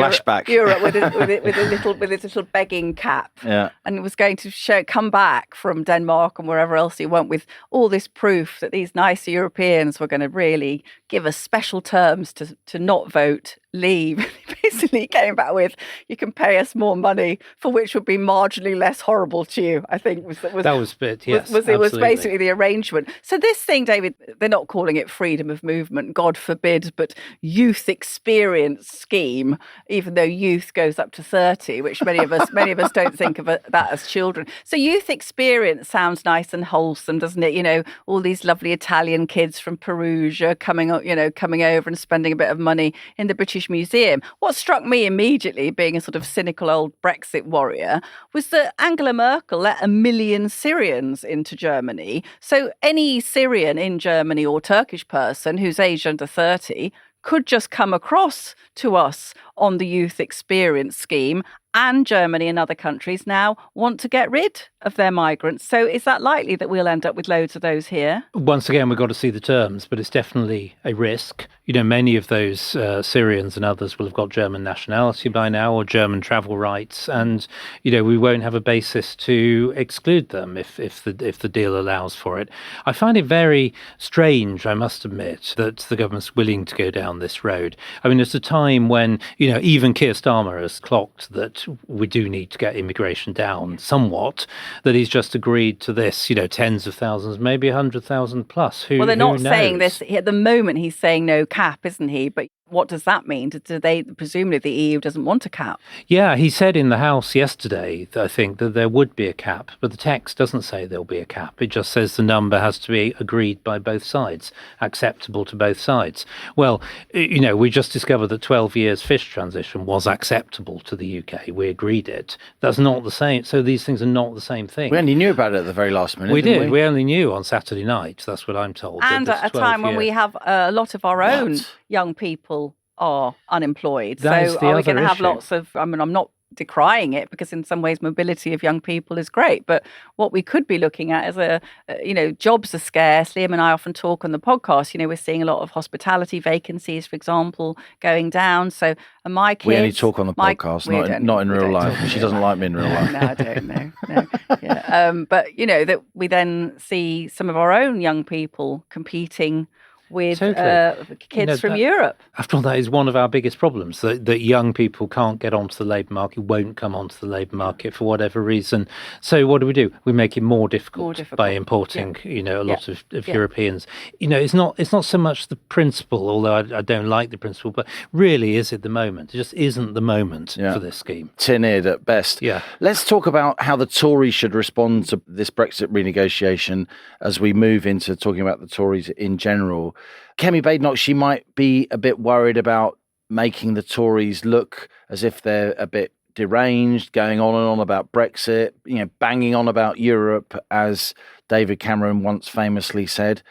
Europe with his little begging cap? Yeah. And was going to come back from Denmark and wherever else he went with all this proof that these nice Europeans were going to really give us special terms to not vote, leave. He basically came back with, you can pay us more money, for which would be marginally less horrible to you, I think. Was basically the arrangement. So this thing, David, they're not calling it freedom of movement, God forbid, but youth experience scheme, even though youth goes up to 30, which many of us don't think of that as children. So youth experience sounds nice and wholesome, doesn't it? All these lovely Italian kids from Perugia coming over and spending a bit of money in the British Museum. What struck me immediately, being a sort of cynical old Brexit warrior, was that Angela Merkel let 1 million Syrians into Germany. So any Syrian in Germany or Turkish person who's aged under 30 could just come across to us on the youth experience scheme, and Germany and other countries now want to get rid of their migrants. So is that likely that we'll end up with loads of those here? Once again, we've got to see the terms, but it's definitely a risk. Many of those Syrians and others will have got German nationality by now, or German travel rights, and we won't have a basis to exclude them if the deal allows for it. I find it very strange, I must admit, that the government's willing to go down this road. I mean, it's a time when even Keir Starmer has clocked that we do need to get immigration down somewhat, that he's just agreed to this, tens of thousands, maybe 100,000 plus. Well, they're not saying this at the moment. He's saying no cap, isn't he? But what does that mean? Do they, presumably the EU doesn't want a cap? Yeah, he said in the House yesterday, I think, that there would be a cap, but the text doesn't say there'll be a cap. It just says the number has to be agreed by both sides, acceptable to both sides. Well, we just discovered that 12 years fish transition was acceptable to the UK. We agreed it. That's not the same. So these things are not the same thing. We only knew about it at the very last minute. We did. We only knew on Saturday night. That's what I'm told. And at a time when we have a lot of our own young people are unemployed. That so are we going to have lots of, I'm not decrying it, because in some ways mobility of young people is great, but what we could be looking at is jobs are scarce. Liam and I often talk on the podcast, we're seeing a lot of hospitality vacancies, for example, going down. So my kids... We only talk on the podcast, not in real life. She doesn't like me in real life. No, I don't know. No. Yeah. But, that we then see some of our own young people competing with Totally. kids from that- Europe. After all, that is one of our biggest problems, that young people can't get onto the labour market, won't come onto the labour market for whatever reason. So what do? We make it more difficult by importing, a lot of Europeans. It's not so much the principle, although I don't like the principle, but really is it the moment? It just isn't the moment for this scheme. Tin-eared at best. Yeah. Let's talk about how the Tories should respond to this Brexit renegotiation as we move into talking about the Tories in general. Kemi Badenoch, she might be a bit worried about making the Tories look as if they're a bit deranged, going on and on about Brexit, banging on about Europe, as David Cameron once famously said.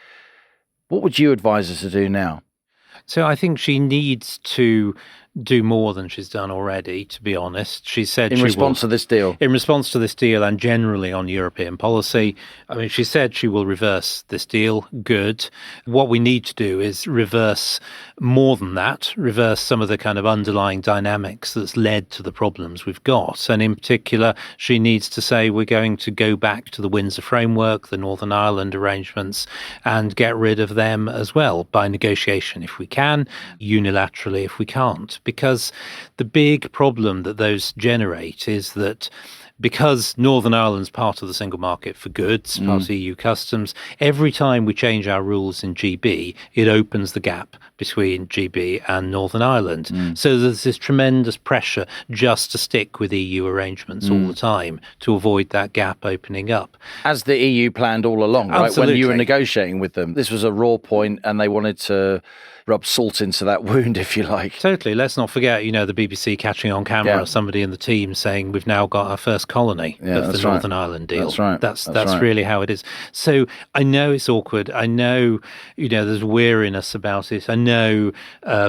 What would you advise her to do now? So I think she needs to do more than she's done already, to be honest. She said in response to this deal. In response to this deal and generally on European policy. I mean, she said she will reverse this deal. Good. What we need to do is reverse more than that, reverse some of the kind of underlying dynamics that's led to the problems we've got. And in particular, she needs to say we're going to go back to the Windsor Framework, the Northern Ireland arrangements, and get rid of them as well by negotiation if we can, unilaterally if we can't. Because the big problem that those generate is that because Northern Ireland's part of the single market for goods, part of EU customs, every time we change our rules in GB, it opens the gap between GB and Northern Ireland. So there's this tremendous pressure just to stick with EU arrangements all the time to avoid that gap opening up. As the EU planned all along, right? Absolutely. When you were negotiating with them. This was a raw point and they wanted to rub salt into that wound, if you like. Totally. Let's not forget, the BBC catching on camera somebody in the team saying we've now got our first colony of the Northern Ireland deal. That's right. That's right. really how it is. So I know it's awkward. I know, there's weariness about it. I know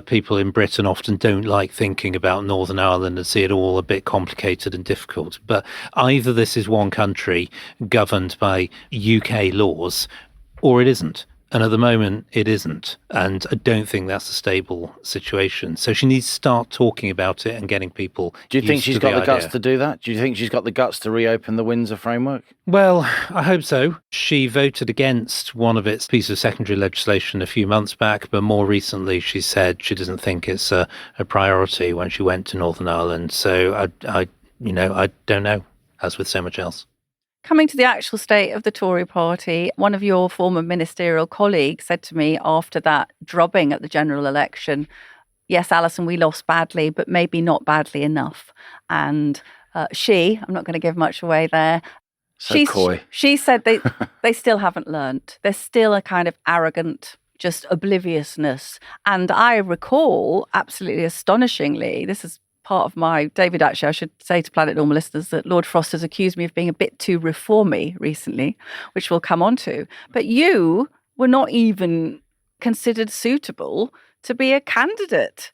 people in Britain often don't like thinking about Northern Ireland and see it all a bit complicated and difficult. But either this is one country governed by UK laws or it isn't. And at the moment, it isn't. And I don't think that's a stable situation. So she needs to start talking about it and getting people. Do you think she's got the guts idea. to do that? Do you think she's got the guts to reopen the Windsor Framework? Well, I hope so. She voted against one of its pieces of secondary legislation a few months back, but more recently she said she doesn't think it's a priority when she went to Northern Ireland. So I don't know, as with so much else. Coming to the actual state of the Tory party, one of your former ministerial colleagues said to me after that drubbing at the general election, yes, Allison, we lost badly, but maybe not badly enough. And I'm not going to give much away there. Coy. She said they still haven't learnt. There's still a kind of arrogant, just obliviousness. And I recall, absolutely astonishingly, this is part of my, David, actually, I should say to Planet Normal listeners that Lord Frost has accused me of being a bit too reformy recently, which we'll come on to. But you were not even considered suitable to be a candidate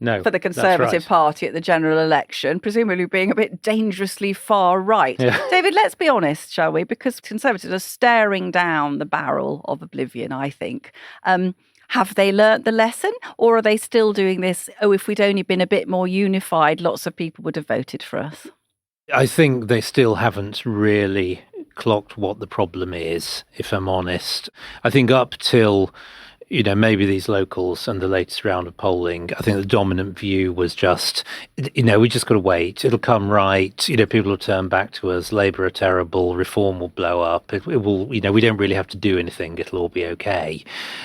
for the Conservative Party at the general election, presumably being a bit dangerously far right. Yeah. David, let's be honest, shall we? Because Conservatives are staring down the barrel of oblivion, I think. Have they learnt the lesson, or are they still doing this, if we'd only been a bit more unified, lots of people would have voted for us? I think they still haven't really clocked what the problem is, if I'm honest. I think up till maybe these locals and the latest round of polling, I think the dominant view was just, we just got to wait. It'll come right. People will turn back to us. Labour are terrible. Reform will blow up. It will, we don't really have to do anything. It'll all be okay.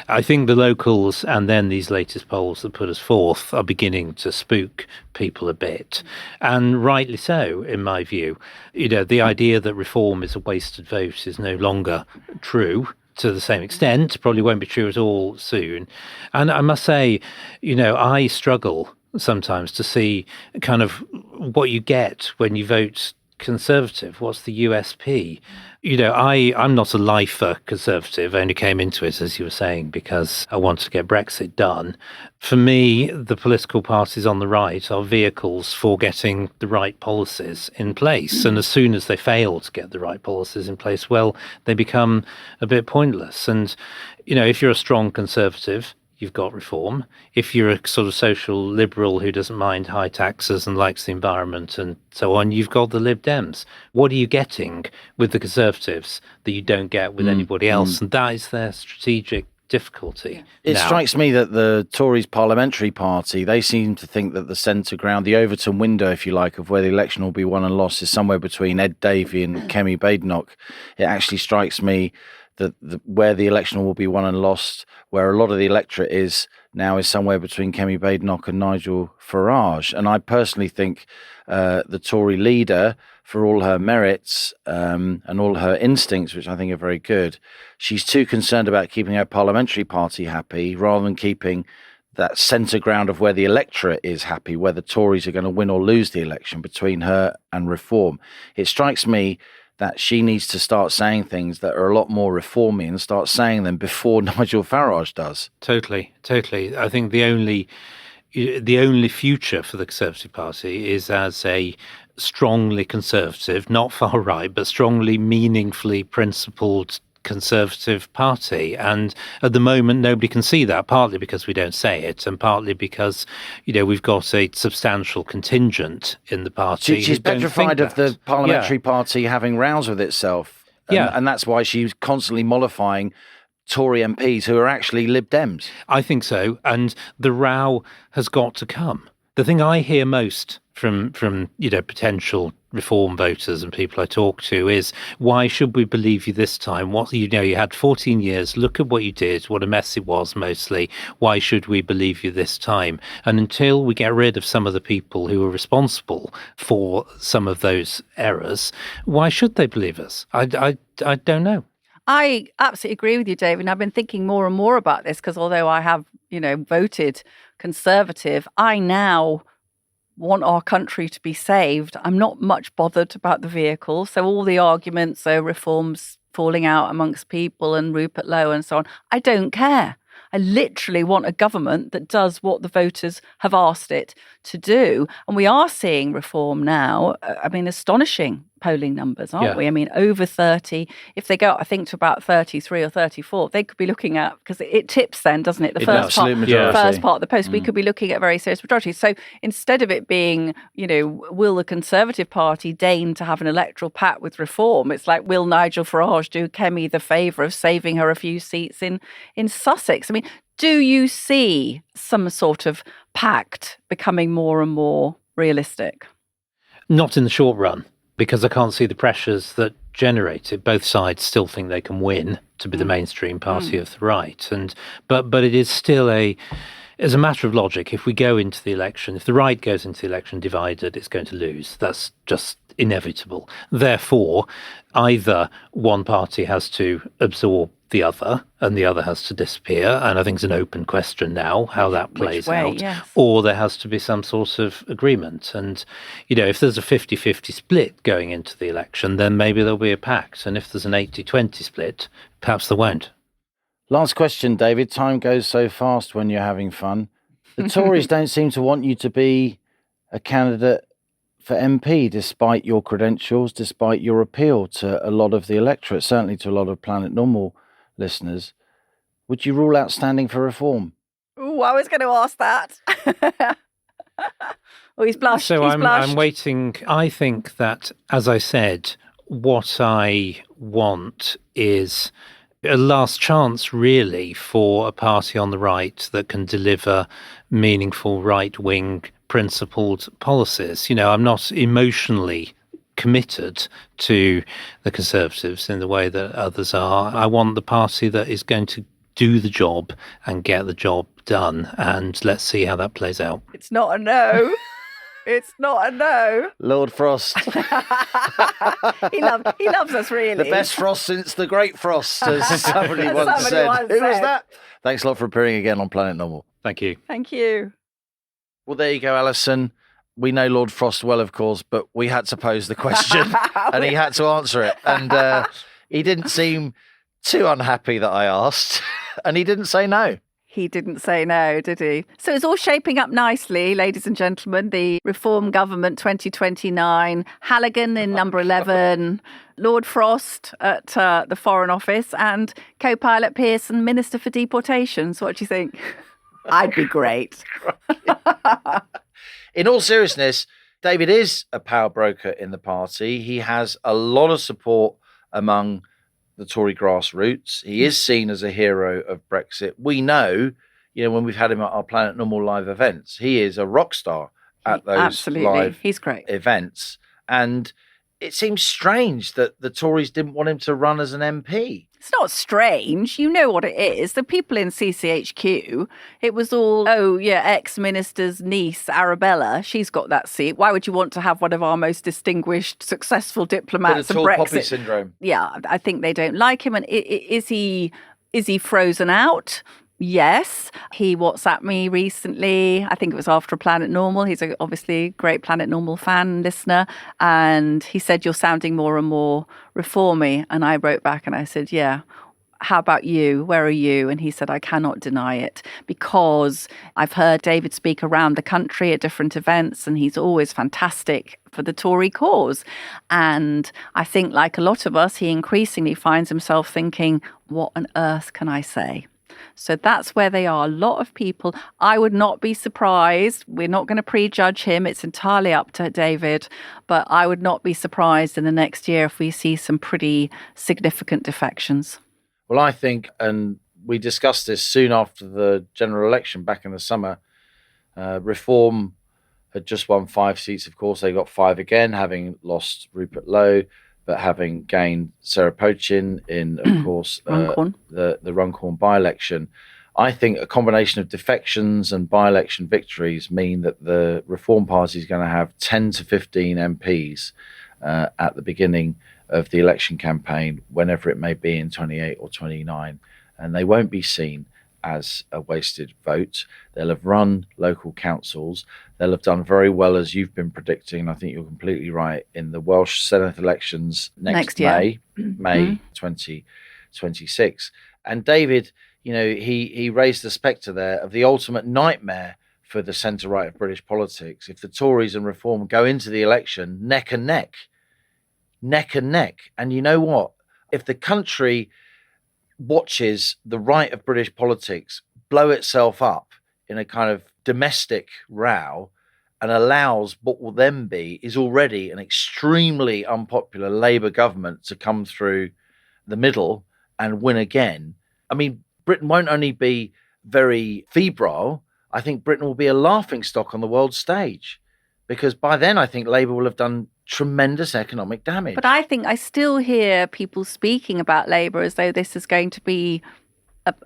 I think the locals and then these latest polls that put us fourth are beginning to spook people a bit. And rightly so, in my view. The idea that reform is a wasted vote is no longer true. To the same extent, probably won't be true at all soon. And I must say, I struggle sometimes to see kind of what you get when you vote Conservative. What's the USP? I'm not a lifer Conservative. I only came into it, as you were saying, because I wanted to get Brexit done. For me, the political parties on the right are vehicles for getting the right policies in place. And as soon as they fail to get the right policies in place, well, they become a bit pointless. And, if you're a strong Conservative, you've got reform. If you're a sort of social liberal who doesn't mind high taxes and likes the environment and so on, you've got the Lib Dems. What are you getting with the Conservatives that you don't get with anybody else? And that is their strategic difficulty. It now. strikes me that the Tories parliamentary party, they seem to think that the centre ground, the Overton window, if you like, of where the election will be won and lost is somewhere between Ed Davey and Kemi Badenoch. It actually strikes me that where the election will be won and lost, where a lot of the electorate is now, is somewhere between Kemi Badenoch and Nigel Farage. And I personally think the Tory leader, for all her merits and all her instincts, which I think are very good, she's too concerned about keeping her parliamentary party happy rather than keeping that centre ground of where the electorate is happy, where the Tories are going to win or lose the election, between her and Reform. It strikes me that she needs to start saying things that are a lot more reformy and start saying them before Nigel Farage does. Totally. I think the only future for the Conservative Party is as a strongly conservative, not far right, but strongly, meaningfully principled Conservative Party. And at the moment, nobody can see that, partly because we don't say it, and partly because, we've got a substantial contingent in the party. She's petrified of the parliamentary party having rows with itself. And that's why she's constantly mollifying Tory MPs who are actually Lib Dems. I think so. And the row has got to come. The thing I hear most from potential Reform voters and people I talk to is, why should we believe you this time? You had 14 years. Look at what you did. What a mess it was, mostly. Why should we believe you this time? And until we get rid of some of the people who are responsible for some of those errors, why should they believe us? I don't know. I absolutely agree with you, David. And I've been thinking more and more about this because although I have, voted Conservative, I now want our country to be saved. I'm not much bothered about the vehicle. So all the arguments, Reform's falling out amongst people and Rupert Lowe and so on, I don't care. I literally want a government that does what the voters have asked it to do. And we are seeing Reform now. Astonishing polling numbers, aren't we? Over 30. If they go, I think, to about 33 or 34, they could be looking at, because it tips then, doesn't it? The first part of the post, we could be looking at a very serious majority. So instead of it being, will the Conservative Party deign to have an electoral pact with Reform? It's like, will Nigel Farage do Kemi the favour of saving her a few seats in Sussex? Do you see some sort of pact becoming more and more realistic? Not in the short run, because I can't see the pressures that generate it. Both sides still think they can win to be the mainstream party of the right, but it is still as a matter of logic, if we go into the election, if the right goes into the election divided, it's going to lose. That's just inevitable. Therefore, either one party has to absorb the other and the other has to disappear, and I think it's an open question now how that plays out, yes. Or there has to be some sort of agreement. And if there's a 50-50 split going into the election, then maybe there'll be a pact, and if there's an 80-20 split, perhaps there won't. Last question, David. Time goes so fast when you're having fun. The Tories don't seem to want you to be a candidate for MP, despite your credentials, despite your appeal to a lot of the electorate, certainly to a lot of Planet Normal listeners. Would you rule out standing for Reform? Oh, I was going to ask that. He's blushed. So I'm waiting. I think that, as I said, what I want is a last chance, really, for a party on the right that can deliver meaningful right-wing principled policies. I'm not emotionally committed to the Conservatives in the way that others are. I want the party that is going to do the job and get the job done, and let's see how that plays out. It's not a no. It's not a no. Lord Frost. He loves us, really. The best Frost since the Great Frost, as somebody once said. Who was that? Thanks a lot for appearing again on Planet Normal. Thank you. Thank you. Well, there you go, Allison. We know Lord Frost well, of course, but we had to pose the question and he had to answer it. And he didn't seem too unhappy that I asked, and he didn't say no. He didn't say no, did he? So it's all shaping up nicely, ladies and gentlemen. The Reform Government 2029, Halligan in number 11, Lord Frost at the Foreign Office, and co-pilot Pearson, Minister for Deportations. What do you think? I'd be great. In all seriousness, David is a power broker in the party. He has a lot of support among the Tory grassroots. He is seen as a hero of Brexit. We know, when we've had him at our Planet Normal live events, he is a rock star at those Absolutely. live He's great. events. And it seems strange that the Tories didn't want him to run as an MP. It's not strange. You know what it is. The people in CCHQ, it was all, ex-minister's niece, Arabella. She's got that seat. Why would you want to have one of our most distinguished, successful diplomats Bit of of tall Brexit? poppy syndrome. Yeah, I think they don't like him. And is he frozen out? Yes. He WhatsApped me recently. I think it was after Planet Normal. He's obviously a great Planet Normal fan, listener. And he said, "You're sounding more and more reformy." And I wrote back and I said, "Yeah. How about you? Where are you?" And he said, "I cannot deny it because I've heard David speak around the country at different events and he's always fantastic for the Tory cause." And I think, like a lot of us, he increasingly finds himself thinking, what on earth can I say? So that's where they are. A lot of people, I would not be surprised. We're not going to prejudge him. It's entirely up to David. But I would not be surprised in the next year if we see some pretty significant defections. Well, I think, and we discussed this soon after the general election back in the summer, Reform had just won 5 seats. Of course, they got 5 again, having lost Rupert Lowe, but having gained Sarah Pochin in, of course, the Runcorn by-election. I think a combination of defections and by-election victories mean that the Reform Party is going to have 10 to 15 MPs at the beginning of the election campaign, whenever it may be in 28 or 29. And they won't be seen as a wasted vote. They'll have run local councils. They'll have done very well, as you've been predicting. I think you're completely right, in the Welsh Senate elections next May, May 2026. And David, he raised the spectre there of the ultimate nightmare for the centre-right of British politics. If the Tories and Reform go into the election neck and neck. And you know what? If the country watches the right of British politics blow itself up in a kind of domestic row and allows what will then be is already an extremely unpopular Labour government to come through the middle and win again. I mean, Britain won't only be very febrile, I think Britain will be a laughingstock on the world stage, because by then I think Labour will have done tremendous economic damage. But I think I still hear people speaking about Labour as though this is going to be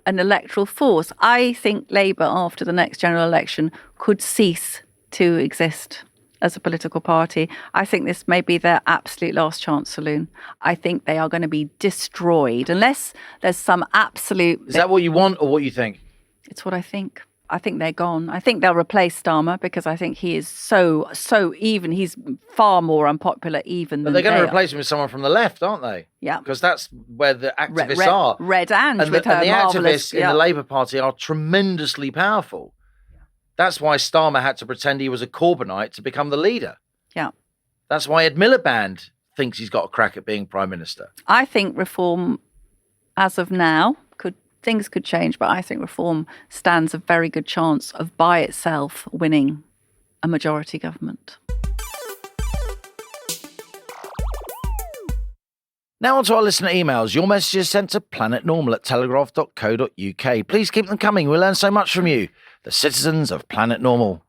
an electoral force. I think Labour, after the next general election, could cease to exist as a political party. I think this may be their absolute last chance saloon. I think they are going to be destroyed unless there's some absolute... Is that what you want or what you think? It's what I think. I think they're gone. I think they'll replace Starmer because I think he is so even. He's far more unpopular even But than they're going to they replace him with someone from the left, aren't they? Yeah. Because that's where the activists are. Red Ange and with her the marvellous... activists in the Labour Party are tremendously powerful. That's why Starmer had to pretend he was a Corbynite to become the leader. Yeah. That's why Ed Miliband thinks he's got a crack at being Prime Minister. I think Reform, as of now, things could change, but I think Reform stands a very good chance of by itself winning a majority government. Now on to our listener emails. Your messages sent to planetnormal@telegraph.co.uk. Please keep them coming. We learn so much from you, the citizens of Planet Normal.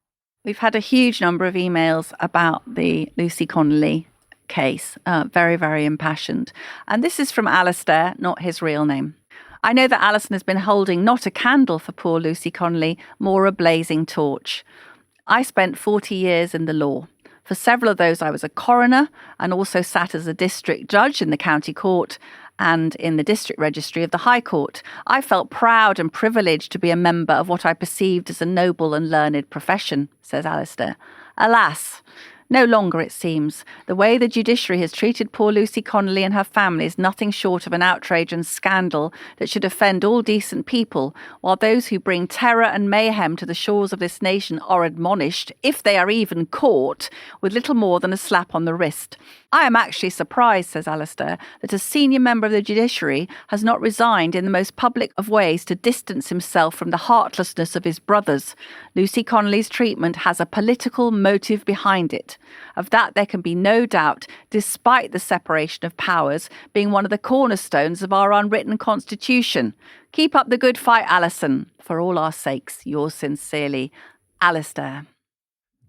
We've had a huge number of emails about the Lucy Connelly case, very, very impassioned. And this is from Alistair, not his real name. I know that Allison has been holding not a candle for poor Lucy Connelly, more a blazing torch. I spent 40 years in the law. For several of those, I was a coroner and also sat as a district judge in the county court and in the district registry of the High Court. I felt proud and privileged to be a member of what I perceived as a noble and learned profession, says Alistair. Alas, no longer, it seems. The way the judiciary has treated poor Lucy Connelly and her family is nothing short of an outrage and scandal that should offend all decent people, while those who bring terror and mayhem to the shores of this nation are admonished, if they are even caught, with little more than a slap on the wrist. I am actually surprised, says Alistair, that a senior member of the judiciary has not resigned in the most public of ways to distance himself from the heartlessness of his brothers. Lucy Connelly's treatment has a political motive behind it. Of that there can be no doubt, despite the separation of powers being one of the cornerstones of our unwritten constitution. Keep up the good fight, Allison. For all our sakes, yours sincerely, Alistair.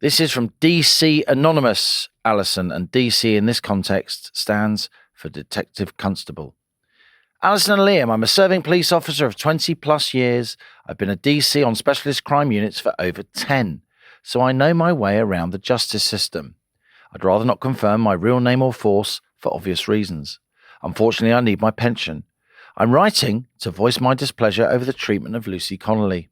This is from DC Anonymous, Allison, and DC in this context stands for Detective Constable. Allison and Liam, I'm a serving police officer of 20 plus years. I've been a DC on specialist crime units for over 10, so I know my way around the justice system. I'd rather not confirm my real name or force for obvious reasons. Unfortunately, I need my pension. I'm writing to voice my displeasure over the treatment of Lucy Connolly.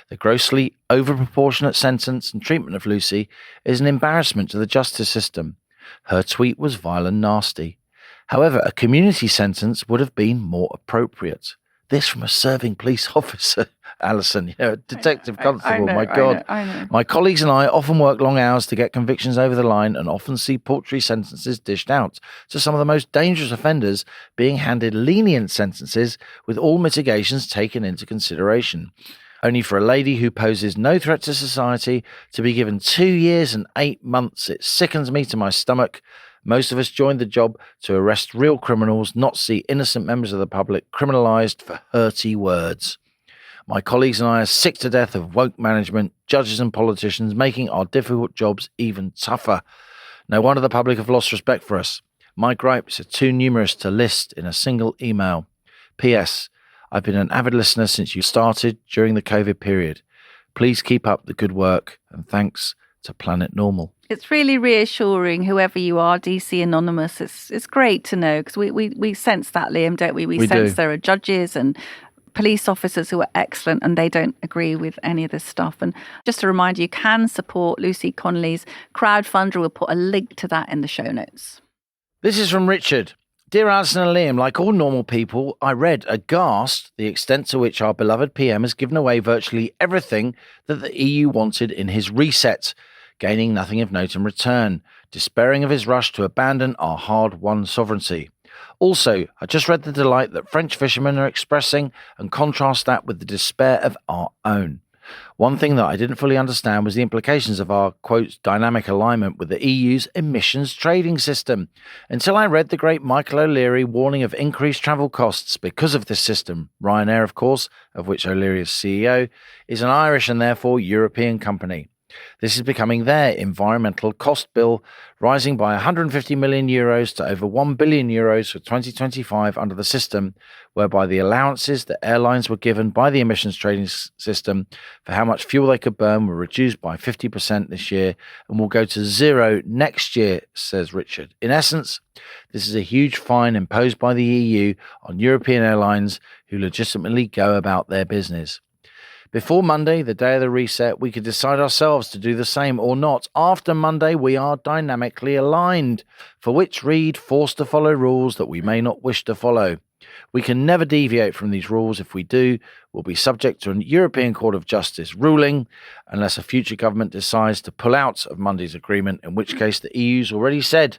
The grossly overproportionate sentence and treatment of Lucy is an embarrassment to the justice system. Her tweet was vile and nasty. However, a community sentence would have been more appropriate. This from a serving police officer, Allison, Detective Constable, my God. I know. My colleagues and I often work long hours to get convictions over the line and often see paltry sentences dished out to some of the most dangerous offenders being handed lenient sentences with all mitigations taken into consideration. Only for a lady who poses no threat to society to be given 2 years and 8 months. It sickens me to my stomach. Most of us joined the job to arrest real criminals, not see innocent members of the public criminalised for hurty words. My colleagues and I are sick to death of woke management, judges and politicians making our difficult jobs even tougher. No wonder the public have lost respect for us. My gripes are too numerous to list in a single email. P.S. I've been an avid listener since you started during the COVID period. Please keep up the good work and thanks to Planet Normal. It's really reassuring, whoever you are, DC Anonymous. It's great to know because we sense that, Liam, don't we? We sense there are judges and police officers who are excellent and they don't agree with any of this stuff. And just a reminder, you can support Lucy Connolly's crowdfunder. We'll put a link to that in the show notes. This is from Richard. Dear Allison and Liam, like all normal people, I read aghast the extent to which our beloved PM has given away virtually everything that the EU wanted in his reset, gaining nothing of note in return, despairing of his rush to abandon our hard-won sovereignty. Also, I just read the delight that French fishermen are expressing and contrast that with the despair of our own. One thing that I didn't fully understand was the implications of our, quote, dynamic alignment with the EU's emissions trading system, until I read the great Michael O'Leary warning of increased travel costs because of this system. Rayner, of course, of which O'Leary is CEO, is an Irish and therefore European company. This is becoming their environmental cost bill, rising by €150 million to over €1 billion for 2025 under the system, whereby the allowances that airlines were given by the emissions trading system for how much fuel they could burn were reduced by 50% this year and will go to zero next year, says Richard. In essence, this is a huge fine imposed by the EU on European airlines who legitimately go about their business. Before Monday, the day of the reset, we could decide ourselves to do the same or not. After Monday, we are dynamically aligned, for which read forced to follow rules that we may not wish to follow. We can never deviate from these rules. If we do, we'll be subject to a European Court of Justice ruling, unless a future government decides to pull out of Monday's agreement, in which case the EU's already said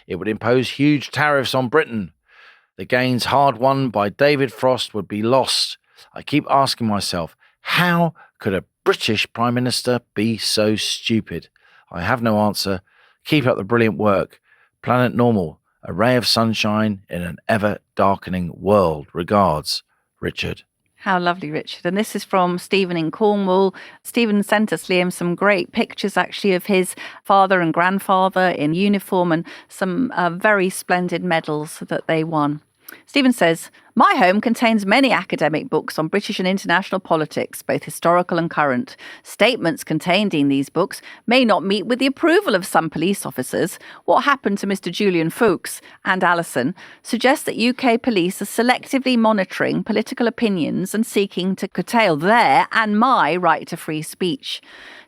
it would impose huge tariffs on Britain. The gains hard won by David Frost would be lost. I keep asking myself, how could a British Prime Minister be so stupid? I have no answer. Keep up the brilliant work. Planet Normal, a ray of sunshine in an ever-darkening world. Regards, Richard. How lovely, Richard. And this is from Stephen in Cornwall. Stephen sent us, Liam, some great pictures, actually, of his father and grandfather in uniform and some very splendid medals that they won. Stephen says, my home contains many academic books on British and international politics, both historical and current. Statements contained in these books may not meet with the approval of some police officers. What happened to Mr. Julian Fuchs and Allison suggests that UK police are selectively monitoring political opinions and seeking to curtail their and my right to free speech.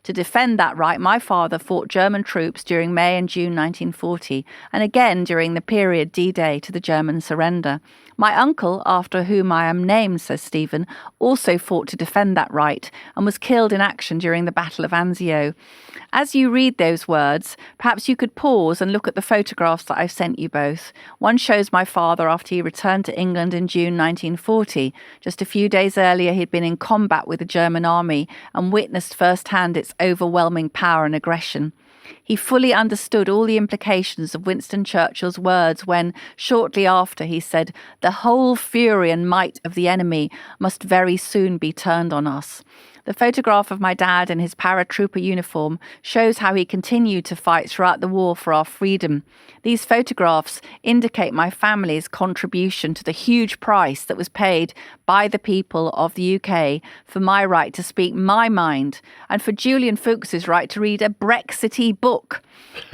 To defend that right, my father fought German troops during May and June 1940, and again during the period D-Day to the German surrender. My uncle, after whom I am named, says Stephen, also fought to defend that right and was killed in action during the Battle of Anzio. As you read those words, perhaps you could pause and look at the photographs that I've sent you both. One shows my father after he returned to England in June 1940. Just a few days earlier, he'd been in combat with the German army and witnessed firsthand its overwhelming power and aggression. He fully understood all the implications of Winston Churchill's words when, shortly after, he said, "The whole fury and might of the enemy must very soon be turned on us." The photograph of my dad in his paratrooper uniform shows how he continued to fight throughout the war for our freedom. These photographs indicate my family's contribution to the huge price that was paid by the people of the UK for my right to speak my mind and for Julian Fuchs's right to read a Brexity book.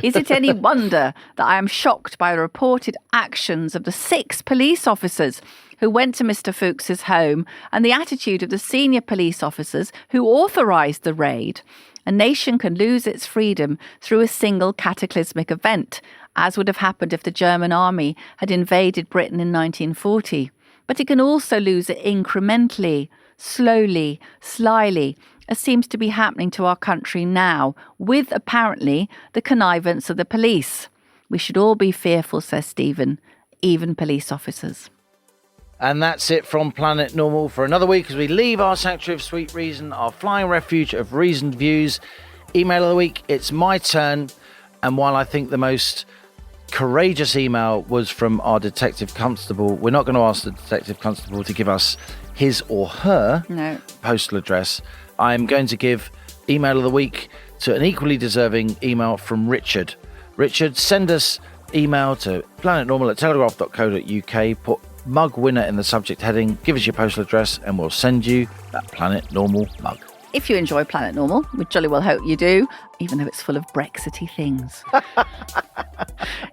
Is it any wonder that I am shocked by the reported actions of the 6 police officers who went to Mr. Fuchs's home and the attitude of the senior police officers who authorised the raid? A nation can lose its freedom through a single cataclysmic event, as would have happened if the German army had invaded Britain in 1940. But it can also lose it incrementally, slowly, slyly, as seems to be happening to our country now, with apparently the connivance of the police. We should all be fearful, says Stephen, even police officers. And that's it from Planet Normal for another week as we leave our sanctuary of sweet reason, our flying refuge of reasoned views. Email of the week, it's my turn. And while I think the most courageous email was from our detective constable, we're not going to ask the detective constable to give us his or her postal address. I'm going to give email of the week to an equally deserving email from Richard. Richard, send us email to planetnormal@telegraph.co.uk. Put mug winner in the subject heading, give us your postal address and we'll send you that Planet Normal mug. If you enjoy Planet Normal, we jolly well hope you do, even though it's full of Brexity things.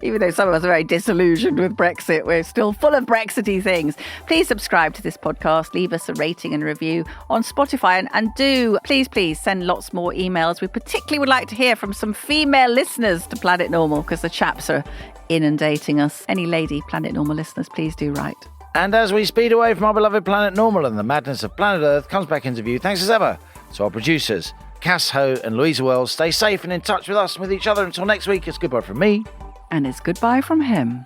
Even though some of us are very disillusioned with Brexit, we're still full of Brexity things. Please subscribe to this podcast, leave us a rating and review on Spotify, and do please send lots more emails. We particularly would like to hear from some female listeners to Planet Normal because the chaps are inundating us. Any lady Planet Normal listeners, please do write. And as we speed away from our beloved Planet Normal and the madness of Planet Earth comes back into view, thanks as ever to our producers, Cass Ho and Louisa Wells. Stay safe and in touch with us and with each other. Until next week, it's goodbye from me. And it's goodbye from him.